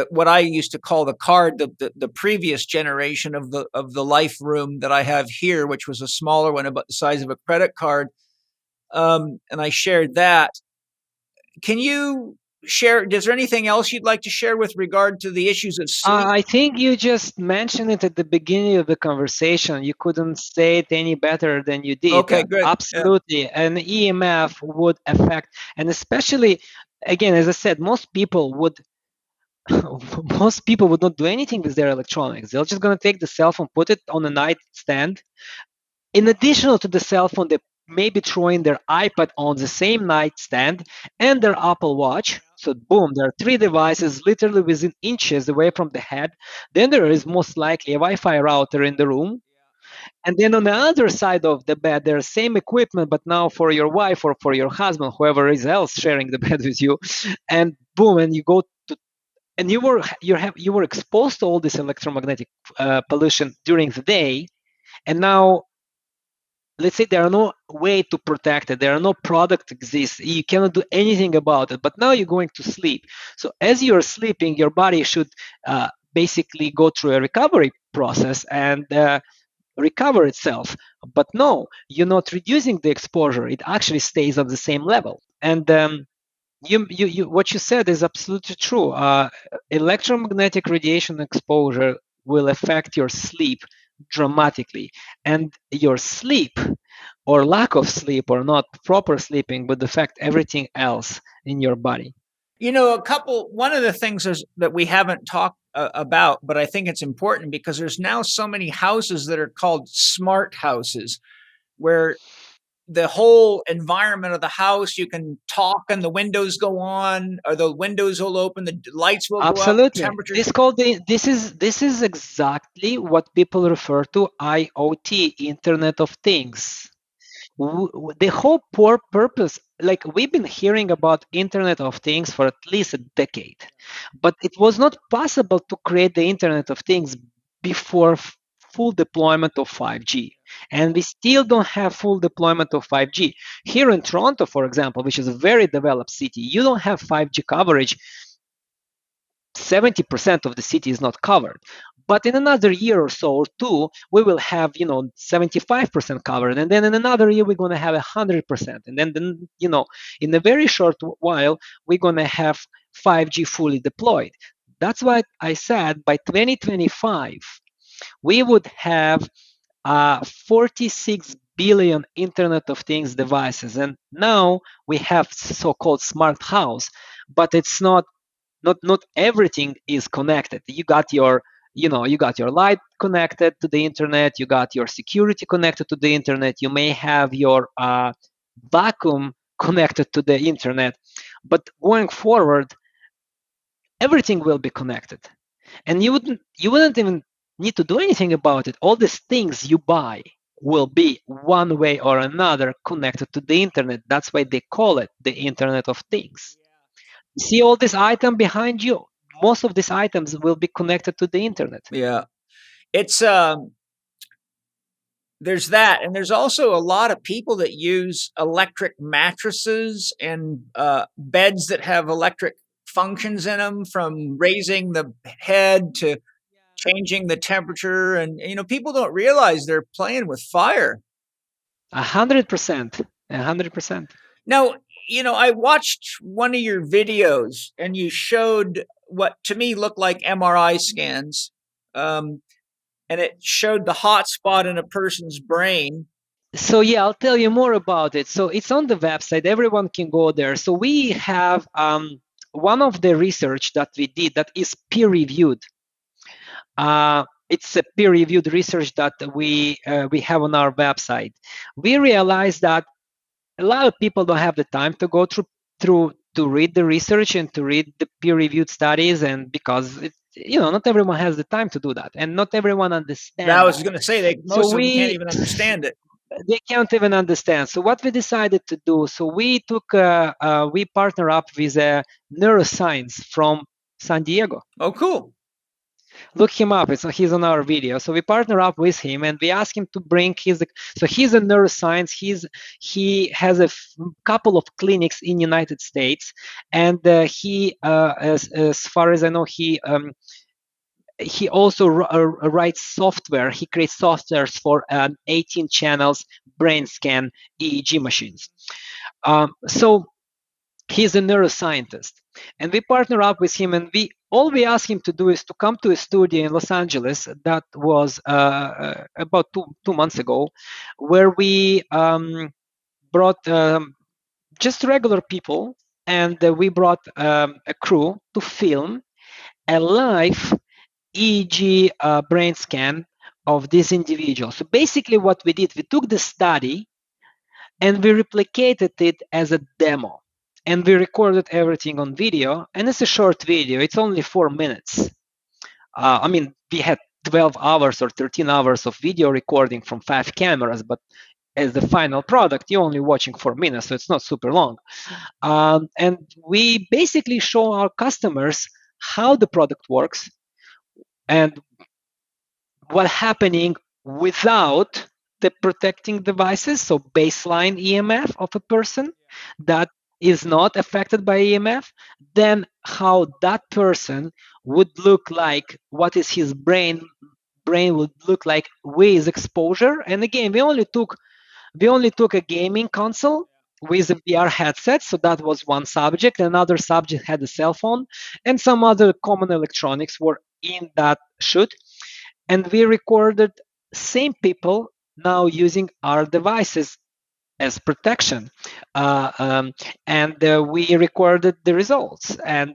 what I used to call the card, the previous generation of the life room that I have here, which was a smaller one, about the size of a credit card. And I shared that. Can you share? Is there anything else you'd like to share with regard to the issues of sleep? I think you just mentioned it at the beginning of the conversation. You couldn't say it any better than you did. Okay, good. Absolutely. Yeah. An EMF would affect, and especially, again, as I said, most people would not do anything with their electronics. They're just going to take the cell phone, put it on a nightstand. In addition to the cell phone, they may be throwing their iPad on the same nightstand and their Apple Watch. So boom, there are 3 devices literally within inches away from the head. Then there is most likely a Wi-Fi router in the room. And then on the other side of the bed, there's same equipment, but now for your wife or for your husband, whoever is else sharing the bed with you, and boom, and you go to, and you were exposed to all this electromagnetic pollution during the day, and now let's say there are no way to protect it, there are no product exists, you cannot do anything about it, but now you're going to sleep. So as you're sleeping, your body should basically go through a recovery process and recover itself. But no, you're not reducing the exposure, it actually stays at the same level. And what you said is absolutely true. Electromagnetic radiation exposure will affect your sleep dramatically, and your sleep or lack of sleep or not proper sleeping would affect everything else in your body. One of the things is that we haven't talked about, but I think it's important because there's now so many houses that are called smart houses, where the whole environment of the house, you can talk and the windows go on, or the windows will open, the lights will Absolutely. go up, temperature. This is exactly what people refer to IoT, Internet of Things. The whole purpose, like we've been hearing about Internet of Things for at least a decade, but it was not possible to create the Internet of Things before full deployment of 5G. And we still don't have full deployment of 5G. Here in Toronto, for example, which is a very developed city, you don't have 5G coverage. 70% of the city is not covered. But in another year or so or two, we will have 75% covered, and then in another year we're going to have 100%, and then in a very short while we're going to have 5G fully deployed. That's why I said by 2025 we would have 46 billion Internet of Things devices, and now we have so-called smart house, but it's not everything is connected. You got your light connected to the internet, you got your security connected to the internet, you may have your vacuum connected to the internet, but going forward everything will be connected, and you wouldn't even need to do anything about it. All these things you buy will be one way or another connected to the internet. That's why they call it the Internet of Things. See all this item behind you, most of these items will be connected to the internet. Yeah, it's there's that, and there's also a lot of people that use electric mattresses and beds that have electric functions in them, from raising the head to changing the temperature, and people don't realize they're playing with fire. 100%. 100%. Now, I watched one of your videos and you showed what to me looked like MRI scans. And it showed the hot spot in a person's brain. So yeah, I'll tell you more about it. So it's on the website. Everyone can go there. So we have one of the research that we did that is peer-reviewed. It's a peer-reviewed research that we have on our website. We realized that a lot of people don't have the time to go through to read the research and to read the peer-reviewed studies, and because not everyone has the time to do that, and not everyone understands. I was going to say most of them can't even understand it. They can't even understand. So what we decided to do, so we partner up with a neuroscience from San Diego. Oh, cool. Look him up. He's on our video. So we partner up with him and we ask him to bring so he's a neuroscience. He has a couple of clinics in United States, and he, as far as I know, he also writes software. He creates softwares for 18 channels brain scan EEG machines. So he's a neuroscientist, and we partner up with him, and all we ask him to do is to come to a studio in Los Angeles. That was about two months ago, where we brought just regular people, and we brought a crew to film a live EEG brain scan of this individual. So basically what we did, we took the study and we replicated it as a demo. And we recorded everything on video, and it's a short video. It's only 4 minutes. We had 12 hours or 13 hours of video recording from 5 cameras, but as the final product, you're only watching 4 minutes, so it's not super long. And we basically show our customers how the product works and what's happening without the protecting devices. So baseline EMF of a person that is not affected by EMF, then how that person would look like, what is his brain would look like with exposure. And again, we only took a gaming console with a VR headset, so that was one subject. Another subject had a cell phone, and some other common electronics were in that shoot. And we recorded same people now using our devices as protection, and we recorded the results. And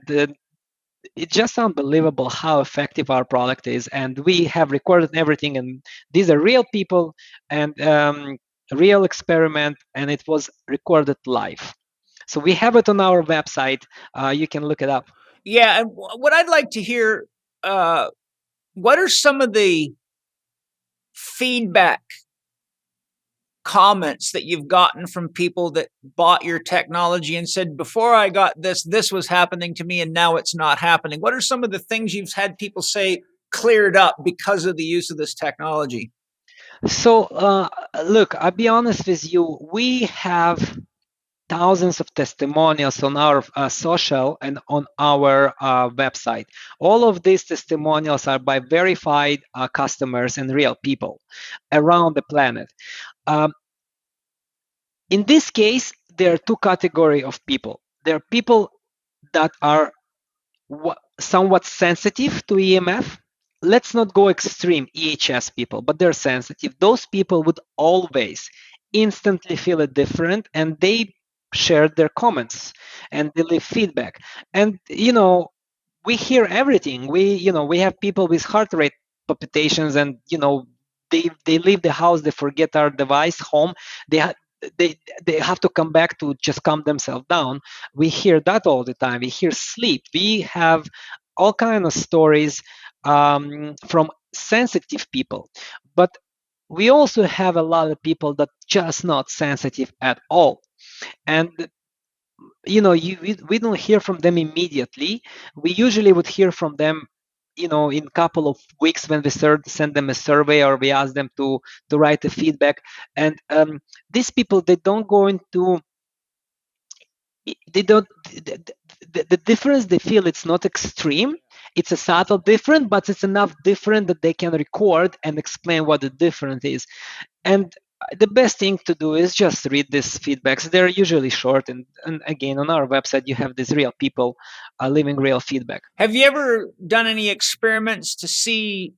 it's just unbelievable how effective our product is, and we have recorded everything, and these are real people and real experiment, and it was recorded live. So we have it on our website. You can look it up. Yeah, and what I'd like to hear, what are some of the feedback comments that you've gotten from people that bought your technology and said, before I got this was happening to me and now it's not happening? What are some of the things you've had people say cleared up because of the use of this technology? So look, I'll be honest with you, we have thousands of testimonials on our social and on our website. All of these testimonials are by verified customers and real people around the planet. In this case, there are two categories of people. There are people that are somewhat sensitive to EMF. Let's not go extreme EHS people, but they're sensitive. Those people would always instantly feel it different, and they shared their comments and they leave feedback. And we hear everything. We have people with heart rate palpitations, and they leave the house, they forget our device home, they have to come back to just calm themselves down. We hear that all the time. We hear sleep. We have all kinds of stories from sensitive people, but we also have a lot of people that just not sensitive at all. And we don't hear from them immediately. We usually would hear from them in a couple of weeks when we send them a survey, or we ask them to write a feedback. And these people, they don't go into, they don't, the difference they feel, it's not extreme. It's a subtle difference, but it's enough different that they can record and explain what the difference is. And the best thing to do is just read these feedbacks. They're usually short, and again, on our website you have these real people leaving real feedback. Have you ever done any experiments to see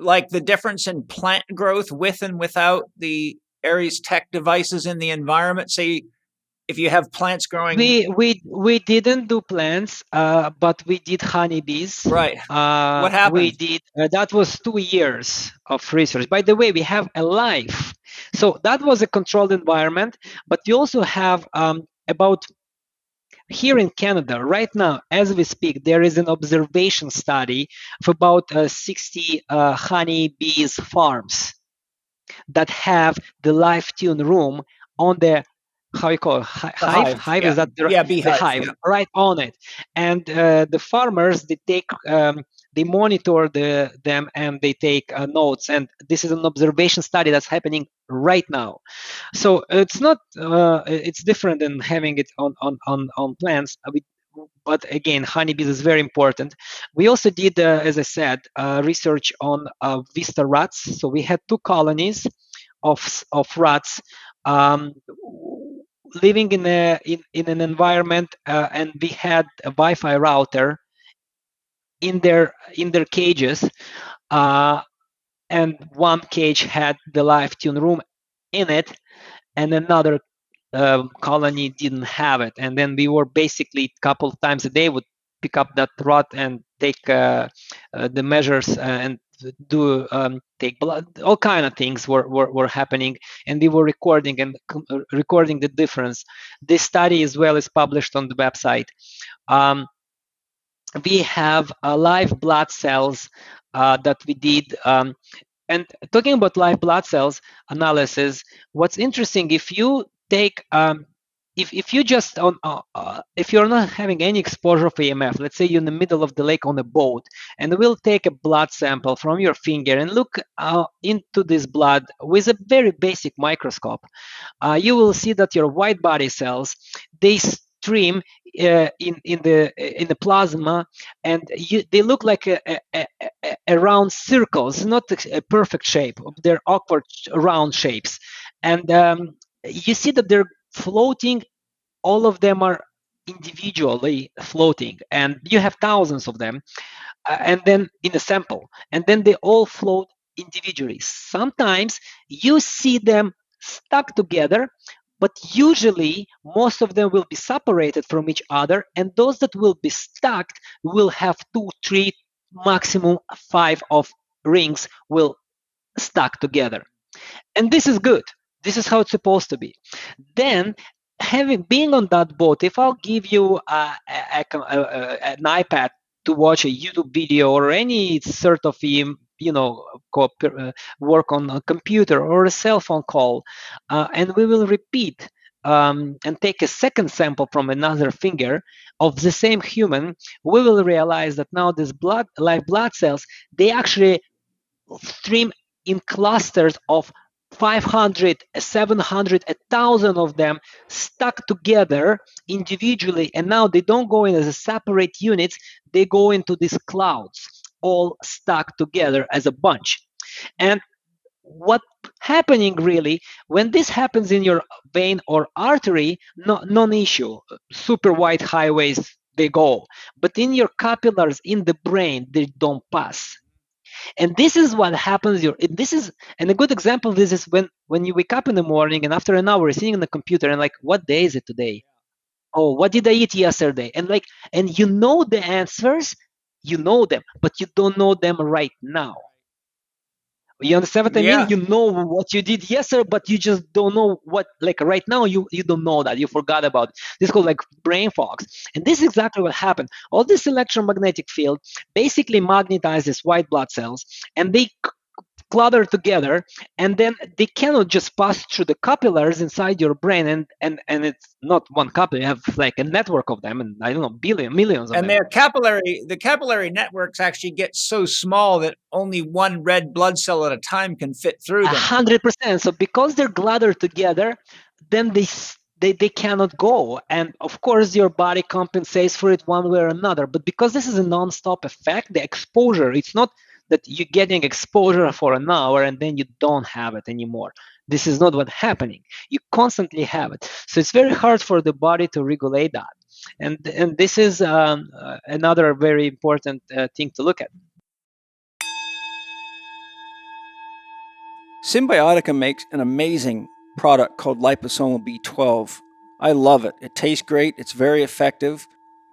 like the difference in plant growth with and without the Aries Tech devices in the environment? Say if you have plants growing. We didn't do plants, but we did honeybees. Right. What happened? We did that was 2 years of research. By the way, we have a live. So that was a controlled environment, but we also have about here in Canada right now, as we speak, there is an observation study of about 60 honeybees farms that have the live tune room on the, how you call it, hive? Yeah. Is that the beehive, hive, yeah, right on it? And the farmers, they take they monitor them and they take notes. And this is an observation study that's happening right now. So it's not it's different than having it on plants. But again, honeybees is very important. We also did, as I said, research on Vista rats. So we had 2 colonies of rats living in an environment, and we had a Wi-Fi router in their cages, and one cage had the live tune room in it, and another colony didn't have it. And then we were basically a couple of times a day would pick up that rat and take the measures and do take blood. All kind of things were happening, and we were recording the difference. This study as well is published on the website. we have live blood cells that we did. And talking about live blood cells analysis, what's interesting, if you take if you just if you're not having any exposure of EMF, let's say you're in the middle of the lake on a boat, and we'll take a blood sample from your finger and look into this blood with a very basic microscope, you will see that your white body cells, they stream in the plasma, and they look like a round circles, not a perfect shape. They're awkward round shapes, and you see that they're floating. All of them are individually floating, and you have thousands of them, and then in a sample, and then they all float individually. Sometimes you see them stuck together, but usually most of them will be separated from each other, and those that will be stuck will have 2, 3, maximum 5 of rings will stuck together. And this is good. This is how it's supposed to be. Then, being on that boat, if I'll give you an iPad to watch a YouTube video or any sort of work on a computer or a cell phone call, and we will repeat and take a second sample from another finger of the same human, we will realize that now these live blood cells, they actually stream in clusters of 500, 700, 1,000 of them stuck together individually, and now they don't go in as a separate units, they go into these clouds, all stuck together as a bunch. And what happening really, when this happens in your vein or artery, non-issue, super wide highways, they go. But in your capillaries, in the brain, they don't pass. And this is what happens. And a good example of this is when you wake up in the morning and after an hour you're sitting on the computer and like, what day is it today? Oh, what did I eat yesterday? And you know the answers, you know them, but you don't know them right now. You understand what I mean? You know what you did yesterday, but you just don't know what, like right now, you don't know that. You forgot about it. This is called like brain fogs. And this is exactly what happened. All this electromagnetic field basically magnetizes white blood cells, and they clutter together, and then they cannot just pass through the capillaries inside your brain, and it's not one capillary, you have like a network of them, and I don't know, millions of them. And the capillary networks actually get so small that only one red blood cell at a time can fit through them. 100%. So because they're cluttered together, then they cannot go, and of course your body compensates for it one way or another. But because this is a non-stop effect, the exposure, it's not that you're getting exposure for an hour and then you don't have it anymore. This is not what's happening. You constantly have it. So it's very hard for the body to regulate that. And this is another very important thing to look at. Symbiotica makes an amazing product called liposomal B12. I love it. It tastes great. It's very effective.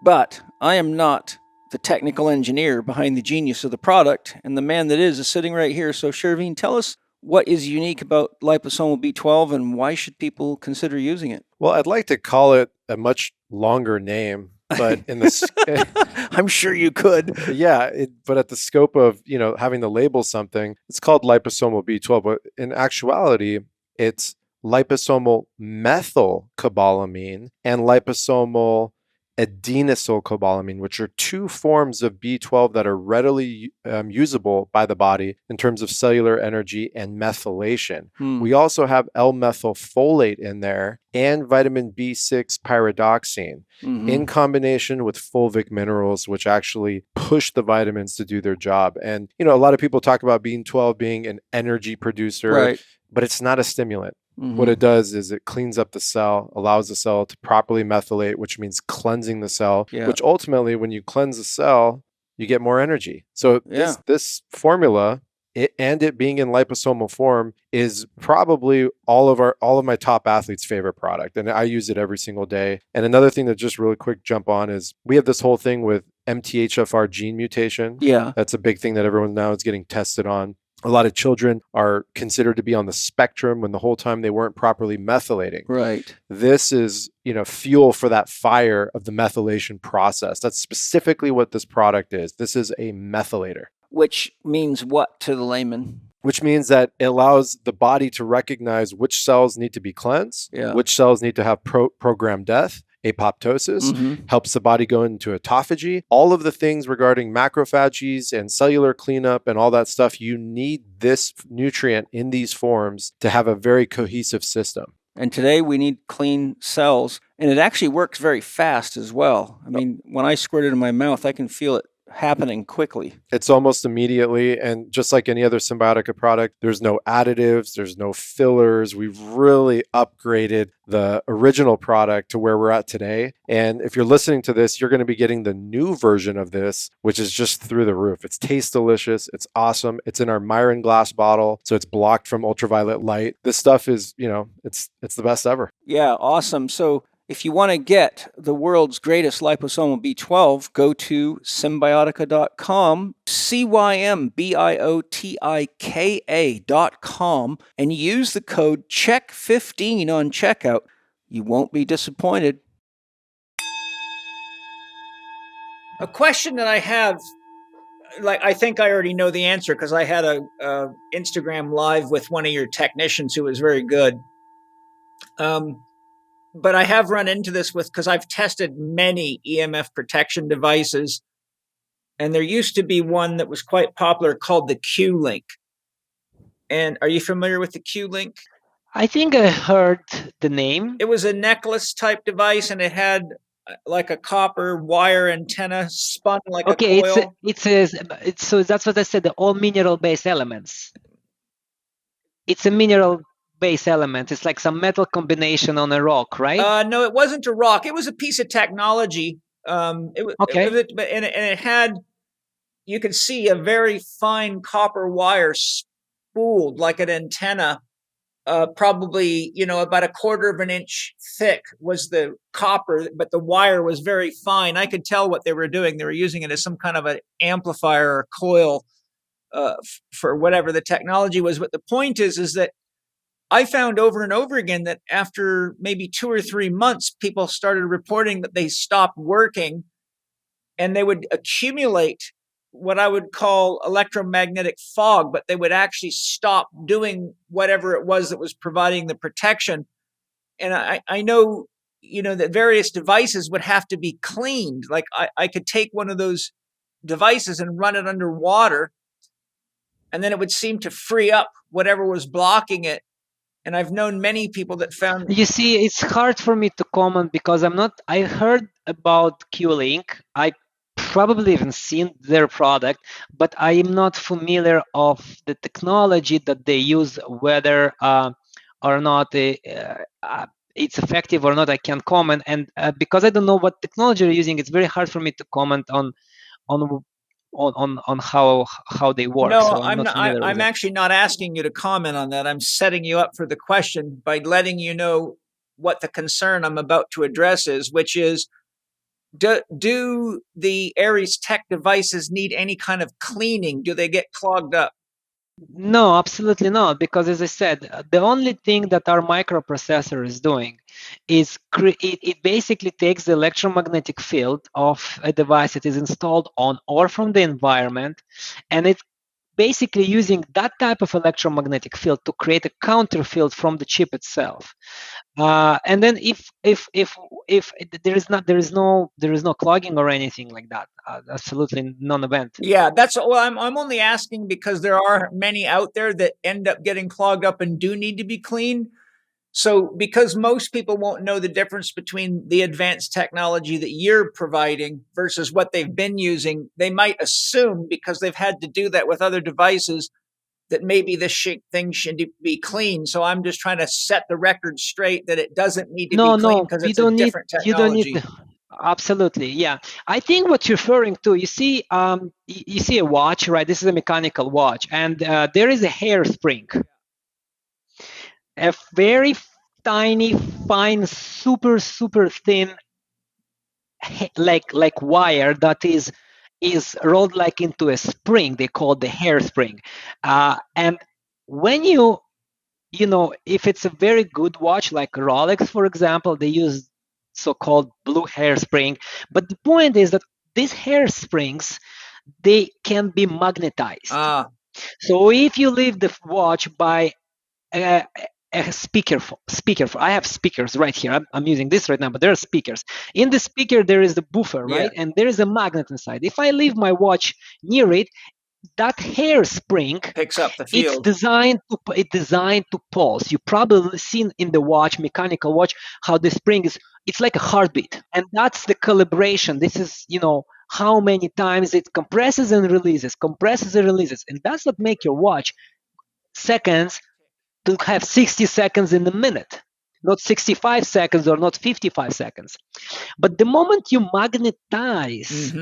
But I am not the technical engineer behind the genius of the product, and the man that is sitting right here. So Shervin, tell us what is unique about liposomal B12 and why should people consider using it? Well, I'd like to call it a much longer name, but in the I'm sure you could. Yeah, but at the scope of, having to label something, it's called liposomal B12, but in actuality, it's liposomal methylcobalamin and liposomal adenosylcobalamin, which are two forms of B12 that are readily usable by the body in terms of cellular energy and methylation. We also have L-methylfolate in there and vitamin B6 pyridoxine in combination with fulvic minerals, which actually push the vitamins to do their job. And, a lot of people talk about B12 being an energy producer, but it's not a stimulant. What it does is it cleans up the cell, allows the cell to properly methylate, which means cleansing the cell, which ultimately, when you cleanse the cell, you get more energy. So this formula, it being in liposomal form, is probably all of my top athletes' favorite product. And I use it every single day. And another thing that just really quick jump on is we have this whole thing with MTHFR gene mutation. Yeah. That's a big thing that everyone now is getting tested on. A lot of children are considered to be on the spectrum when the whole time they weren't properly methylating. Right. This is, fuel for that fire of the methylation process. That's specifically what this product is. This is a methylator. Which means what to the layman? Which means that it allows the body to recognize which cells need to be cleansed, which cells need to have programmed death, apoptosis, helps the body go into autophagy. All of the things regarding macrophages and cellular cleanup and all that stuff, you need this nutrient in these forms to have a very cohesive system. And today we need clean cells. And it actually works very fast as well. I mean, when I squirt it in my mouth, I can feel it happening quickly. It's almost immediately. And just like any other Symbiotica product, there's no additives, there's no fillers. We've really upgraded the original product to where we're at today. And if you're listening to this, you're going to be getting the new version of this, which is just through the roof. It tastes delicious. It's awesome. It's in our Myron glass bottle, so it's blocked from ultraviolet light. This stuff is, it's the best ever. Yeah, awesome. So if you want to get the world's greatest liposomal B12, go to Symbiotica.com, Symbiotika.com, and use the code CHEK15 on checkout. You won't be disappointed. A question that I have, I think I already know the answer because I had a Instagram live with one of your technicians who was very good. But I have run into this because I've tested many EMF protection devices, and there used to be one that was quite popular called the Q-Link. And are you familiar with the Q-Link? I think I heard the name. It was a necklace type device, and it had like a copper wire antenna spun like a coil. So that's what I said, the all mineral-based elements. It's a mineral base element. It's like some metal combination on a rock, right? No, it wasn't a rock. It was a piece of technology. It had, you could see a very fine copper wire spooled like an antenna, probably, about 1/4 of an inch thick was the copper, but the wire was very fine. I could tell what they were doing. They were using it as some kind of an amplifier or coil for whatever the technology was. But the point is that I found over and over again that after maybe 2 or 3 months, people started reporting that they stopped working and they would accumulate what I would call electromagnetic fog, but they would actually stop doing whatever it was that was providing the protection. And I know, that various devices would have to be cleaned. Like I could take one of those devices and run it underwater, and then it would seem to free up whatever was blocking it. And I've known many people that found... You see, it's hard for me to comment because I heard about Q-Link. I probably even seen their product, but I am not familiar of the technology that they use, whether or not it's effective or not, I can't comment. And because I don't know what technology you're using, it's very hard for me to comment on how they work. No, so I'm actually not asking you to comment on that. I'm setting you up for the question by letting you know what the concern I'm about to address is, which is, do the Aries Tech devices need any kind of cleaning? Do they get clogged up? No, absolutely not. Because as I said, the only thing that our microprocessor is doing is it basically takes the electromagnetic field of a device that is installed on or from the environment, and it's basically using that type of electromagnetic field to create a counter field from the chip itself. And then if there is no clogging or anything like that, absolutely non-event. Yeah, I'm only asking because there are many out there that end up getting clogged up and do need to be cleaned. So because most people won't know the difference between the advanced technology that you're providing versus what they've been using, they might assume, because they've had to do that with other devices, that maybe this thing should be clean. So I'm just trying to set the record straight that it doesn't need to be clean because it's a different technology. Absolutely, yeah. I think what you're referring to, you see a watch, right? This is a mechanical watch, and there is a hairspring, a very tiny, fine, super thin, like wire that is is rolled like into a spring. They call it the hairspring. And when if it's a very good watch like Rolex, for example, they use so-called blue hairspring. But the point is that these hairsprings, they can be magnetized. So if you leave the watch by a speaker, I have speakers right here. I'm using this right now, but there are speakers. In the speaker, there is the buffer, right? And there is a magnet inside. If I leave my watch near it, that hairspring picks up the field. It's designed to pulse. You probably seen in the watch, mechanical watch, how the spring it's like a heartbeat, and that's the calibration. This is how many times it compresses and releases, and that's what make your watch seconds to have 60 seconds in a minute, not 65 seconds or not 55 seconds. But the moment you magnetize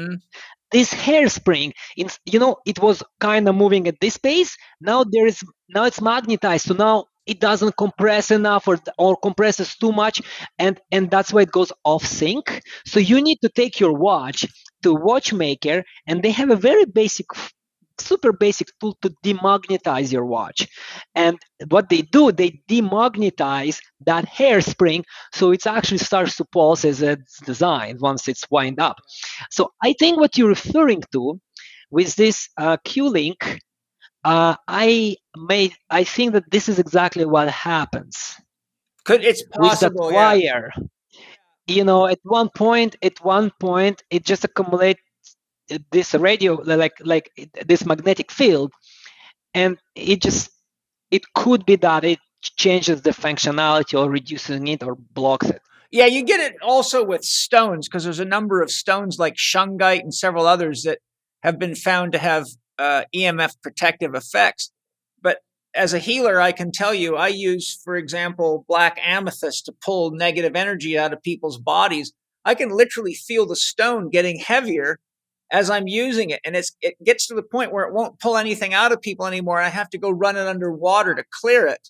this hairspring, it was kind of moving at this pace. Now it's magnetized, so now it doesn't compress enough or compresses too much, and that's why it goes off sync. So you need to take your watch to a watchmaker, and they have a very super basic tool to demagnetize your watch. And what they do, they demagnetize that hairspring, so it actually starts to pulse as it's designed once it's wind up. So I think what you're referring to with this Q-Link, I think that this is exactly what happens. It's possible with that wire. At one point, it just accumulates this radio, like this magnetic field, and it could be that it changes the functionality or reducing it or blocks it. Yeah, you get it also with stones, because there's a number of stones like shungite and several others that have been found to have EMF protective effects. But as a healer, I can tell you, I use, for example, black amethyst to pull negative energy out of people's bodies. I can literally feel the stone getting heavier as I'm using it. And it gets to the point where it won't pull anything out of people anymore. I have to go run it under water to clear it.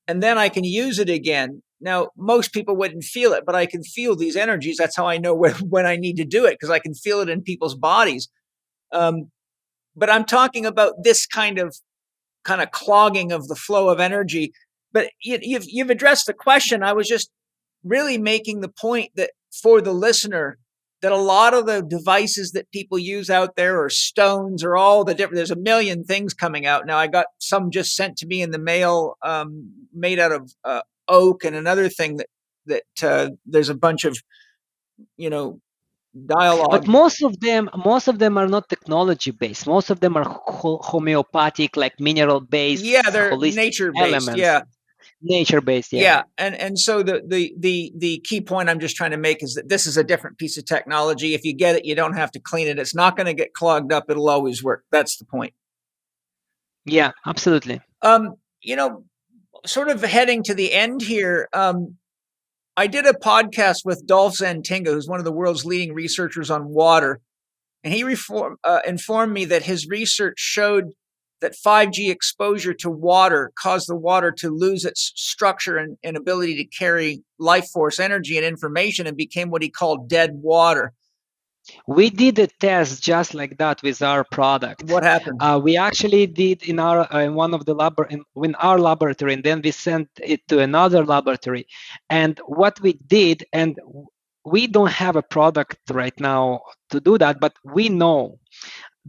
And then I can use it again. Now, most people wouldn't feel it, but I can feel these energies. That's how I know when I need to do it, because I can feel it in people's bodies. But I'm talking about this kind of clogging of the flow of energy. But you've addressed the question. I was just really making the point that for the listener, that a lot of the devices that people use out there are stones or all the different, there's a million things coming out. Now I got some just sent to me in the mail, made out of oak, and another thing that there's a bunch of, dialogue. But most of them are not technology based. Most of them are homeopathic, like mineral based. Yeah, they're nature based. Yeah. Nature based, yeah. And so the key point I'm just trying to make is that this is a different piece of technology. If you get it, you don't have to clean it. It's not going to get clogged up. It'll always work. That's the point. Yeah, absolutely. Sort of heading to the end here. I did a podcast with Dolph Zantinga, who's one of the world's leading researchers on water, and he informed me that his research showed that 5G exposure to water caused the water to lose its structure and ability to carry life force energy and information, and became what he called dead water. We did a test just like that with our product. What happened? We actually did in one of the in our laboratory, and then we sent it to another laboratory. And what we did, and we don't have a product right now to do that, but we know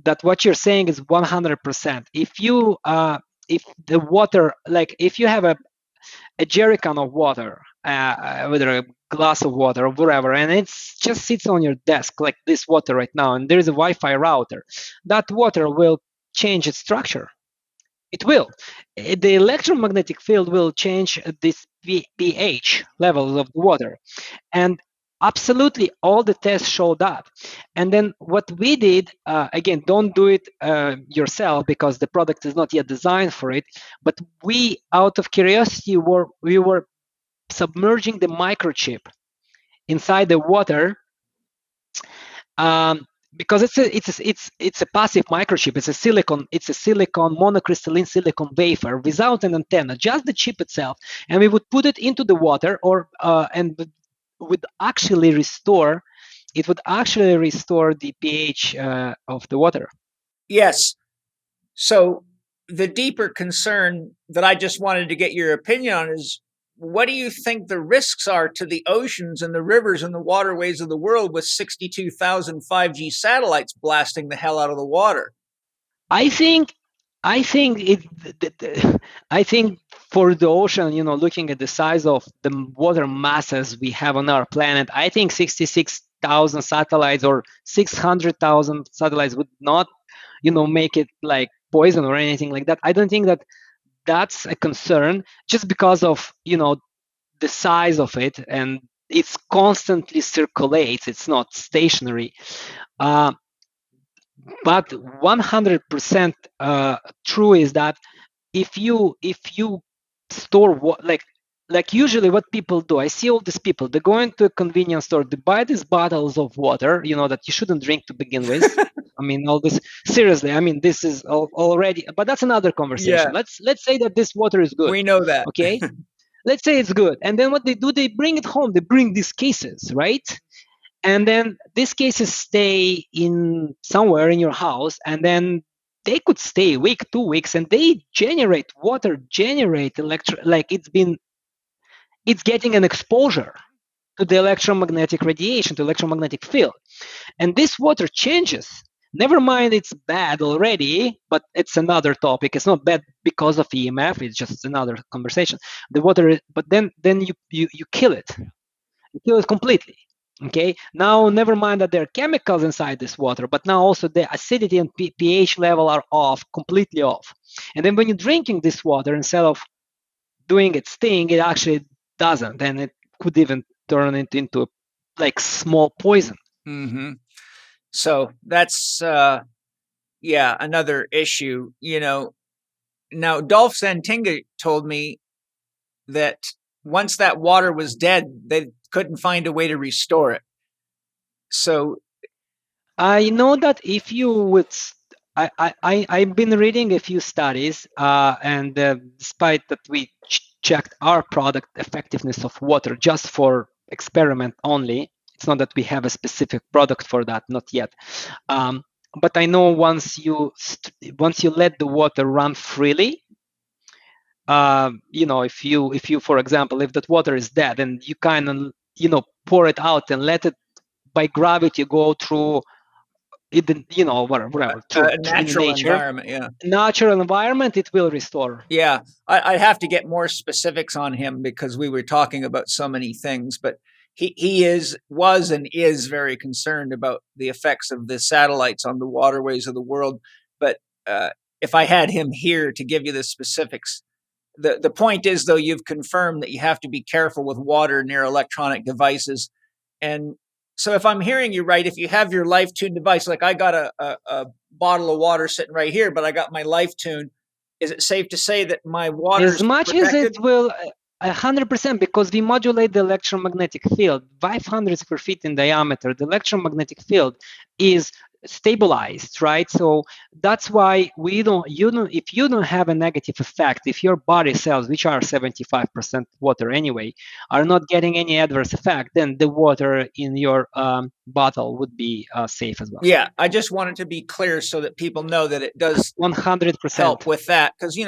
that what you're saying is 100%. If the water, like if you have a jerry can of water, whether a glass of water or whatever, and it just sits on your desk like this water right now, and there is a Wi-Fi router, that water will change its structure. It will. The electromagnetic field will change this pH levels of the water, and absolutely all the tests show that. And then what we did, again, don't do it yourself because the product is not yet designed for it, but we, out of curiosity, we were submerging the microchip inside the water, because it's a passive microchip. It's a silicon monocrystalline silicon wafer without an antenna, just the chip itself, and we would put it into the water, and would actually restore it would actually restore the pH of the water. Yes. So the deeper concern that I just wanted to get your opinion on is, what do you think the risks are to the oceans and the rivers and the waterways of the world with 62,000 5G satellites blasting the hell out of the water? I think I think for the ocean, looking at the size of the water masses we have on our planet, I think 66,000 satellites or 600,000 satellites would not, make it like poison or anything like that. I don't think that that's a concern, just because of, the size of it, and it's constantly circulates. It's not stationary. But 100% true is that if you store like usually what people do, I see all these people, they go into a convenience store, they buy these bottles of water, that you shouldn't drink to begin with. I mean, all this, seriously, I mean, this is already, but that's another conversation. Yeah. Let's say that this water is good. We know that. Okay. Let's say it's good, and then what they do, they bring it home, they bring these cases, right? And then these cases stay in somewhere in your house, and then they could stay a week, 2 weeks, and they generate like it's getting an exposure to the electromagnetic radiation, to electromagnetic field. And this water changes. Never mind it's bad already, but it's another topic. It's not bad because of EMF, it's just another conversation. The water, but then you kill it. You kill it completely. Okay, now never mind that there are chemicals inside this water, but now also the acidity and pH level are off, completely off. And then when you're drinking this water, instead of doing its thing, it actually doesn't, and it could even turn it into like small poison. Mm-hmm. So that's another issue. Now Dolph Zantinga told me that once that water was dead, they couldn't find a way to restore it. So I know that if you would, I've been reading a few studies, and despite that we checked our product effectiveness of water just for experiment only, it's not that we have a specific product for that, not yet. But I know once you let the water run freely, if you, for example, if that water is dead and you kind of, pour it out and let it by gravity go through it, whatever, through natural nature, environment, natural environment, it will restore. Yeah, I have to get more specifics on him because we were talking about so many things, but he was and is very concerned about the effects of the satellites on the waterways of the world. But if I had him here to give you the specifics, the point is, though, you've confirmed that you have to be careful with water near electronic devices. And so if I'm hearing you right, if you have your LifeTune device, like I got a bottle of water sitting right here, but I got my LifeTune, is it safe to say that my water as much protected? As it will, 100%, because we modulate the electromagnetic field 500 square feet in diameter. The electromagnetic field is stabilized, right? So that's why if you don't have a negative effect, if your body cells, which are 75% water anyway, are not getting any adverse effect, then the water in your bottle would be safe as well. Yeah, I just wanted to be clear so that people know that it does 100% help with that, because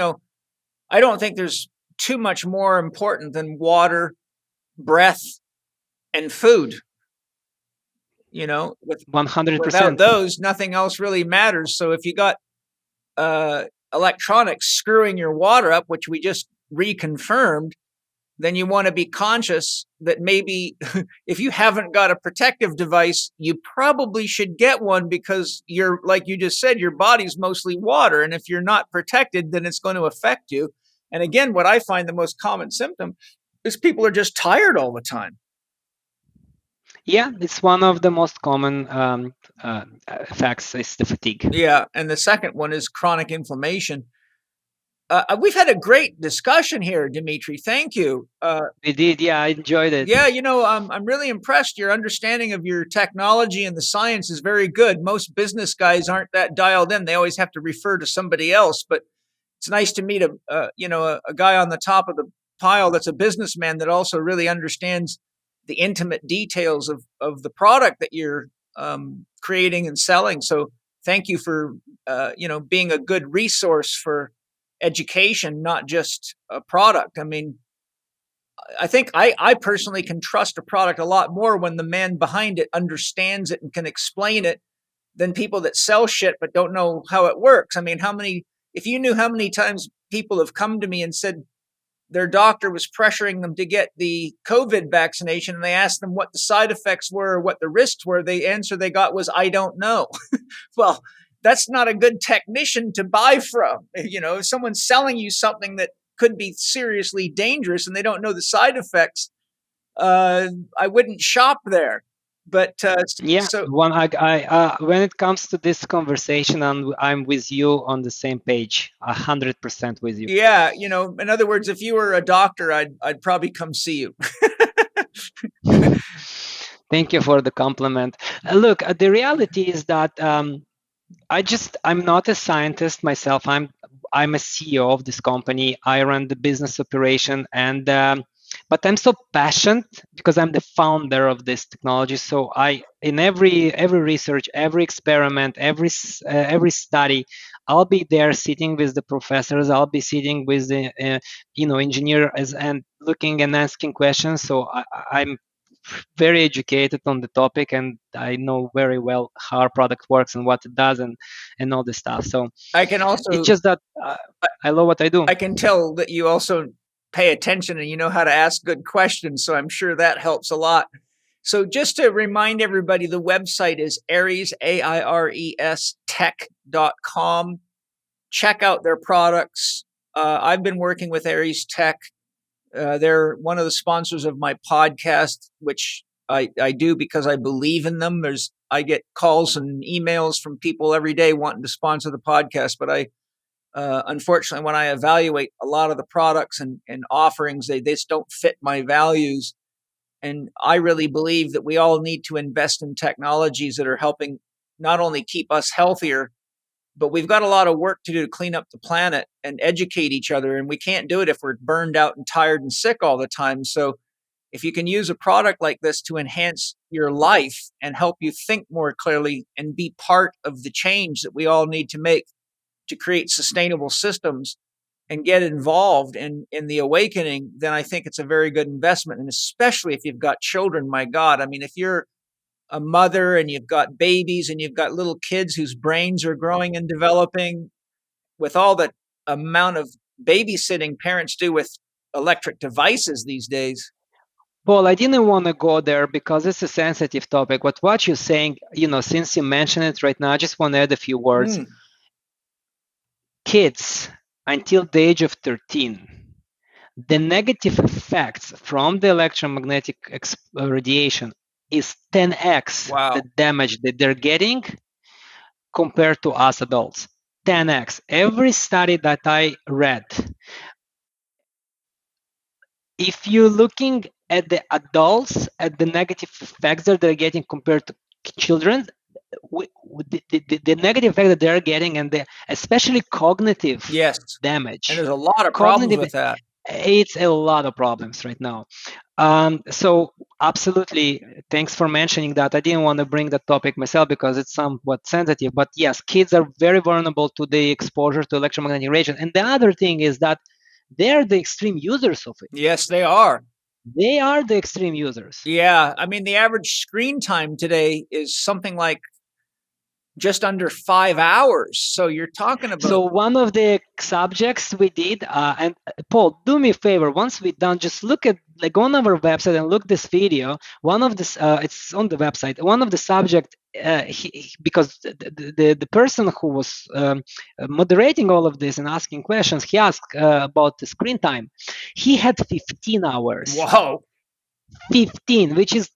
I don't think there's too much more important than water, breath, and food. With 100%. Without those, nothing else really matters. So if you got electronics screwing your water up, which we just reconfirmed, then you want to be conscious that maybe if you haven't got a protective device, you probably should get one, because like you just said, your body's mostly water. And if you're not protected, then it's going to affect you. And again, what I find the most common symptom is people are just tired all the time. Yeah, it's one of the most common effects is the fatigue. Yeah, and the second one is chronic inflammation. We've had a great discussion here, Dimitry. Thank you. We did, yeah, I enjoyed it. Yeah, I'm really impressed. Your understanding of your technology and the science is very good. Most business guys aren't that dialed in. They always have to refer to somebody else. But it's nice to meet a guy on the top of the pile that's a businessman that also really understands intimate details of the product that you're creating and selling. So thank you for being a good resource for education, not just a product. I mean, I think I personally can trust a product a lot more when the man behind it understands it and can explain it than people that sell shit but don't know how it works. I mean, if you knew how many times people have come to me and said their doctor was pressuring them to get the COVID vaccination, and they asked them what the side effects were or what the risks were, the answer they got was, I don't know. Well, that's not a good technician to buy from. If someone's selling you something that could be seriously dangerous and they don't know the side effects, I wouldn't shop there. But when it comes to this conversation, I'm with you on the same page, 100% with you. Yeah, in other words, if you were a doctor, I'd probably come see you. Thank you for the compliment. Look, the reality is that I'm not a scientist myself. I'm a CEO of this company. I run the business operation, and but I'm so passionate because I'm the founder of this technology. So in every research, every experiment, every study, I'll be there sitting with the professors. I'll be sitting with the engineers and looking and asking questions. So I'm very educated on the topic, and I know very well how our product works and what it does and all this stuff. So I can also, it's just that I love what I do. I can tell that you also pay attention and you know how to ask good questions. So I'm sure that helps a lot. So just to remind everybody, the website is Aires, AIRES tech.com. Check out their products. I've been working with Aires Tech. They're one of the sponsors of my podcast, which I do because I believe in them. I get calls and emails from people every day wanting to sponsor the podcast, but unfortunately, when I evaluate a lot of the products and offerings, they just don't fit my values. And I really believe that we all need to invest in technologies that are helping not only keep us healthier, but we've got a lot of work to do to clean up the planet and educate each other. And we can't do it if we're burned out and tired and sick all the time. So if you can use a product like this to enhance your life and help you think more clearly and be part of the change that we all need to make to create sustainable systems and get involved in the awakening, then I think it's a very good investment. And especially if you've got children, my God, I mean, if you're a mother and you've got babies and you've got little kids whose brains are growing and developing, with all the amount of babysitting parents do with electric devices these days. Paul, I didn't want to go there because it's a sensitive topic. But what you're saying, since you mention it right now, I just want to add a few words. Kids until the age of 13, the negative effects from the electromagnetic radiation is 10x the damage that they're getting compared to us adults. 10x. Every study that I read, if you're looking at the adults, at the negative effects that they're getting compared to children, the negative effect that they're getting, and especially cognitive damage. And there's a lot of problems with that. It's a lot of problems right now. So absolutely, thanks for mentioning that. I didn't want to bring that topic myself because it's somewhat sensitive. But yes, kids are very vulnerable to the exposure to electromagnetic radiation. And the other thing is that they're the extreme users of it. Yes, they are. They are the extreme users. Yeah. I mean, the average screen time today is something like just under 5 hours. So you're talking about. So one of the subjects we did, and Paul, do me a favor. Once we're done, just look at go on our website and look this video. One of this, it's on the website. One of the subject, because the person who was moderating all of this and asking questions, he asked about the screen time. He had 15 hours. Wow. 15, which is.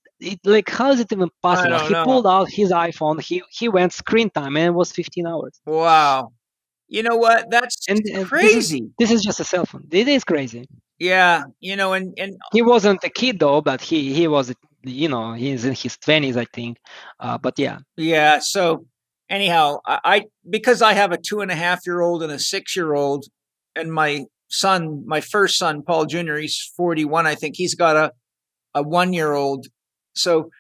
How is it even possible? He pulled out his iPhone. He went screen time, and it was 15 hours. Wow. You know what? That's crazy. This is just a cell phone. It is crazy. Yeah. And he wasn't a kid though, but he was. He's in his 20s, I think. But yeah. Yeah. So anyhow, because I have a 2.5-year-old and a 6-year-old, and my first son, Paul Jr., he's 41. I think he's got a a 1-year-old. So,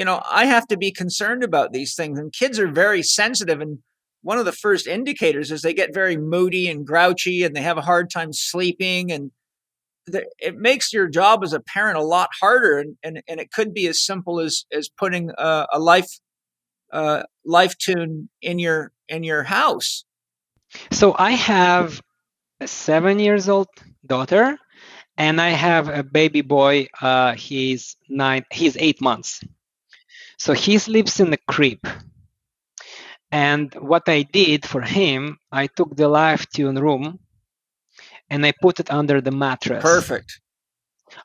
I have to be concerned about these things. And kids are very sensitive. And one of the first indicators is they get very moody and grouchy, and they have a hard time sleeping. And it makes your job as a parent a lot harder. And it could be as simple as putting a life tune in your house. So I have a 7 years old daughter, and I have a baby boy. He's 8 months. So he sleeps in the crib. And what I did for him, I took the live tune room and I put it under the mattress. Perfect.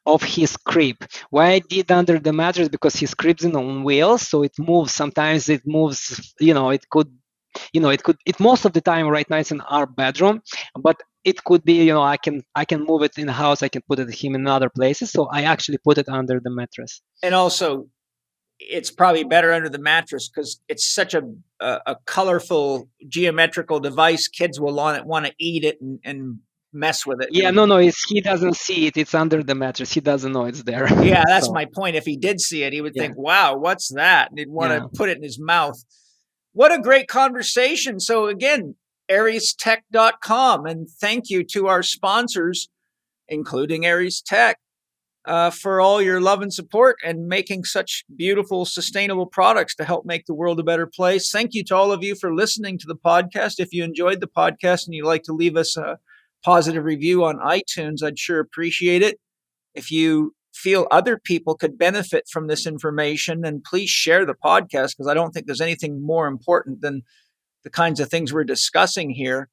Of his crib. Why I did under the mattress? Because his crib's on wheels, so it moves. Sometimes it moves. It most of the time right now it's in our bedroom, but it could be. I can move it in the house. I can put it him in other places. So I actually put it under the mattress. And also, it's probably better under the mattress because it's such a colorful geometrical device. Kids will want to eat it and mess with it. Yeah, he doesn't see it. It's under the mattress. He doesn't know it's there. Yeah, that's my point. If he did see it, he would think, wow, what's that? And he'd want to put it in his mouth. What a great conversation. So again, ariestech.com. And thank you to our sponsors, including Aries Tech, for all your love and support and making such beautiful, sustainable products to help make the world a better place. Thank you to all of you for listening to the podcast. If you enjoyed the podcast and you'd like to leave us a positive review on iTunes, I'd sure appreciate it. If you feel other people could benefit from this information, then please share the podcast, because I don't think there's anything more important than the kinds of things we're discussing here.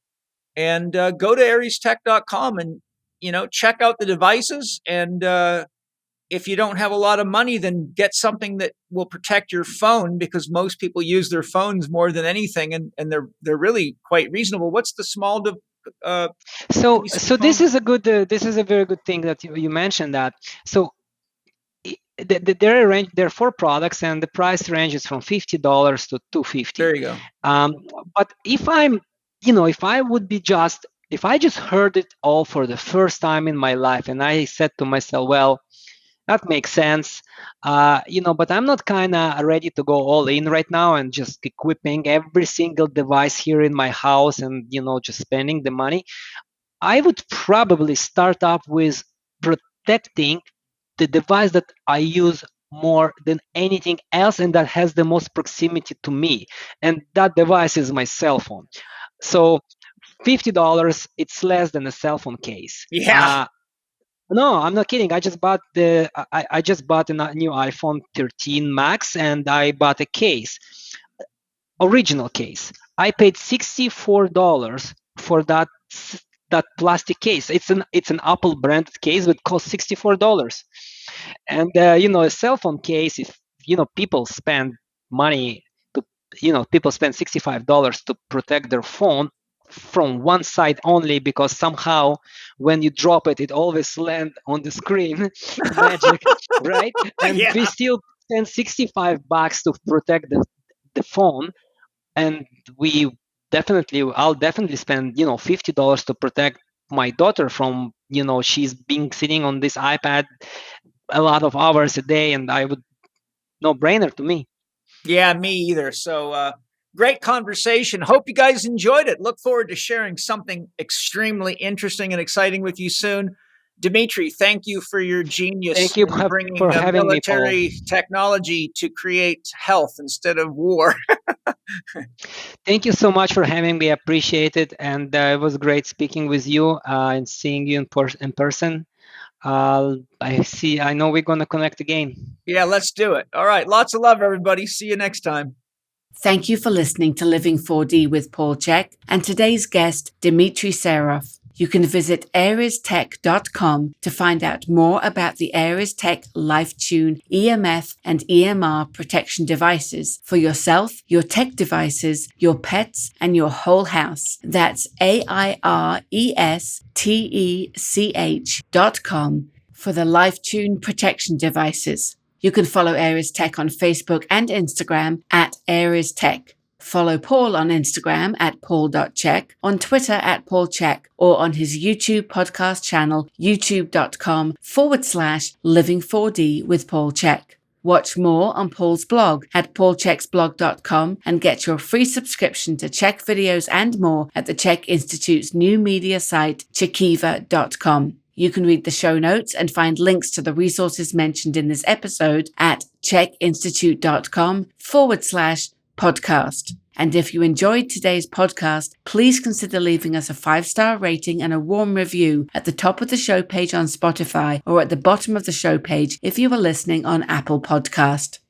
And go to ariestech.com and check out the devices. And if you don't have a lot of money, then get something that will protect your phone, because most people use their phones more than anything, and they're really quite reasonable. What's the small So this is a very good thing that you mentioned that. So there are 4 products, and the price range is from $50 to $250. There you go. But if I just heard it all for the first time in my life, and I said to myself, well, that makes sense, but I'm not kind of ready to go all in right now and just equipping every single device here in my house and, just spending the money. I would probably start up with protecting the device that I use more than anything else and that has the most proximity to me. And that device is my cell phone. So $50, it's less than a cell phone case. Yeah. No, I'm not kidding. I just bought a new iPhone 13 Max, and I bought a case, original case. I paid $64 for that plastic case. It's an Apple branded case, but it costs $64. And a cell phone case, if people spend money to, people spend $65 to protect their phone from one side only, because somehow when you drop it, it always lands on the screen. Magic, right? And we still spend $65 to protect the phone, and I'll definitely spend $50 to protect my daughter from she's been sitting on this iPad a lot of hours a day, and I would no brainer to me. Yeah, me either. So great conversation. Hope you guys enjoyed it. Look forward to sharing something extremely interesting and exciting with you soon. Dimitry, thank you for your genius. Thank you in bringing for having military me, technology to create health instead of war. Thank you so much for having me. I appreciate it. And it was great speaking with you and seeing you in person. I know we're going to connect again. Yeah, let's do it. All right. Lots of love, everybody. See you next time. Thank you for listening to Living 4D with Paul Chek and today's guest, Dimitry Serov. You can visit ariestech.com to find out more about the Aries Tech LifeTune EMF and EMR protection devices for yourself, your tech devices, your pets, and your whole house. That's ariestech.com for the LifeTune protection devices. You can follow Aries Tech on Facebook and Instagram at Aries Tech. Follow Paul on Instagram at paul.chek, on Twitter at paulchek, or on his YouTube podcast channel, youtube.com/living4D with Paul Chek. Watch more on Paul's blog at paulcheksblog.com and get your free subscription to Chek videos and more at the Chek Institute's new media site, chekiva.com. You can read the show notes and find links to the resources mentioned in this episode at chekinstitute.com/podcast. And if you enjoyed today's podcast, please consider leaving us a 5-star rating and a warm review at the top of the show page on Spotify or at the bottom of the show page if you are listening on Apple Podcast.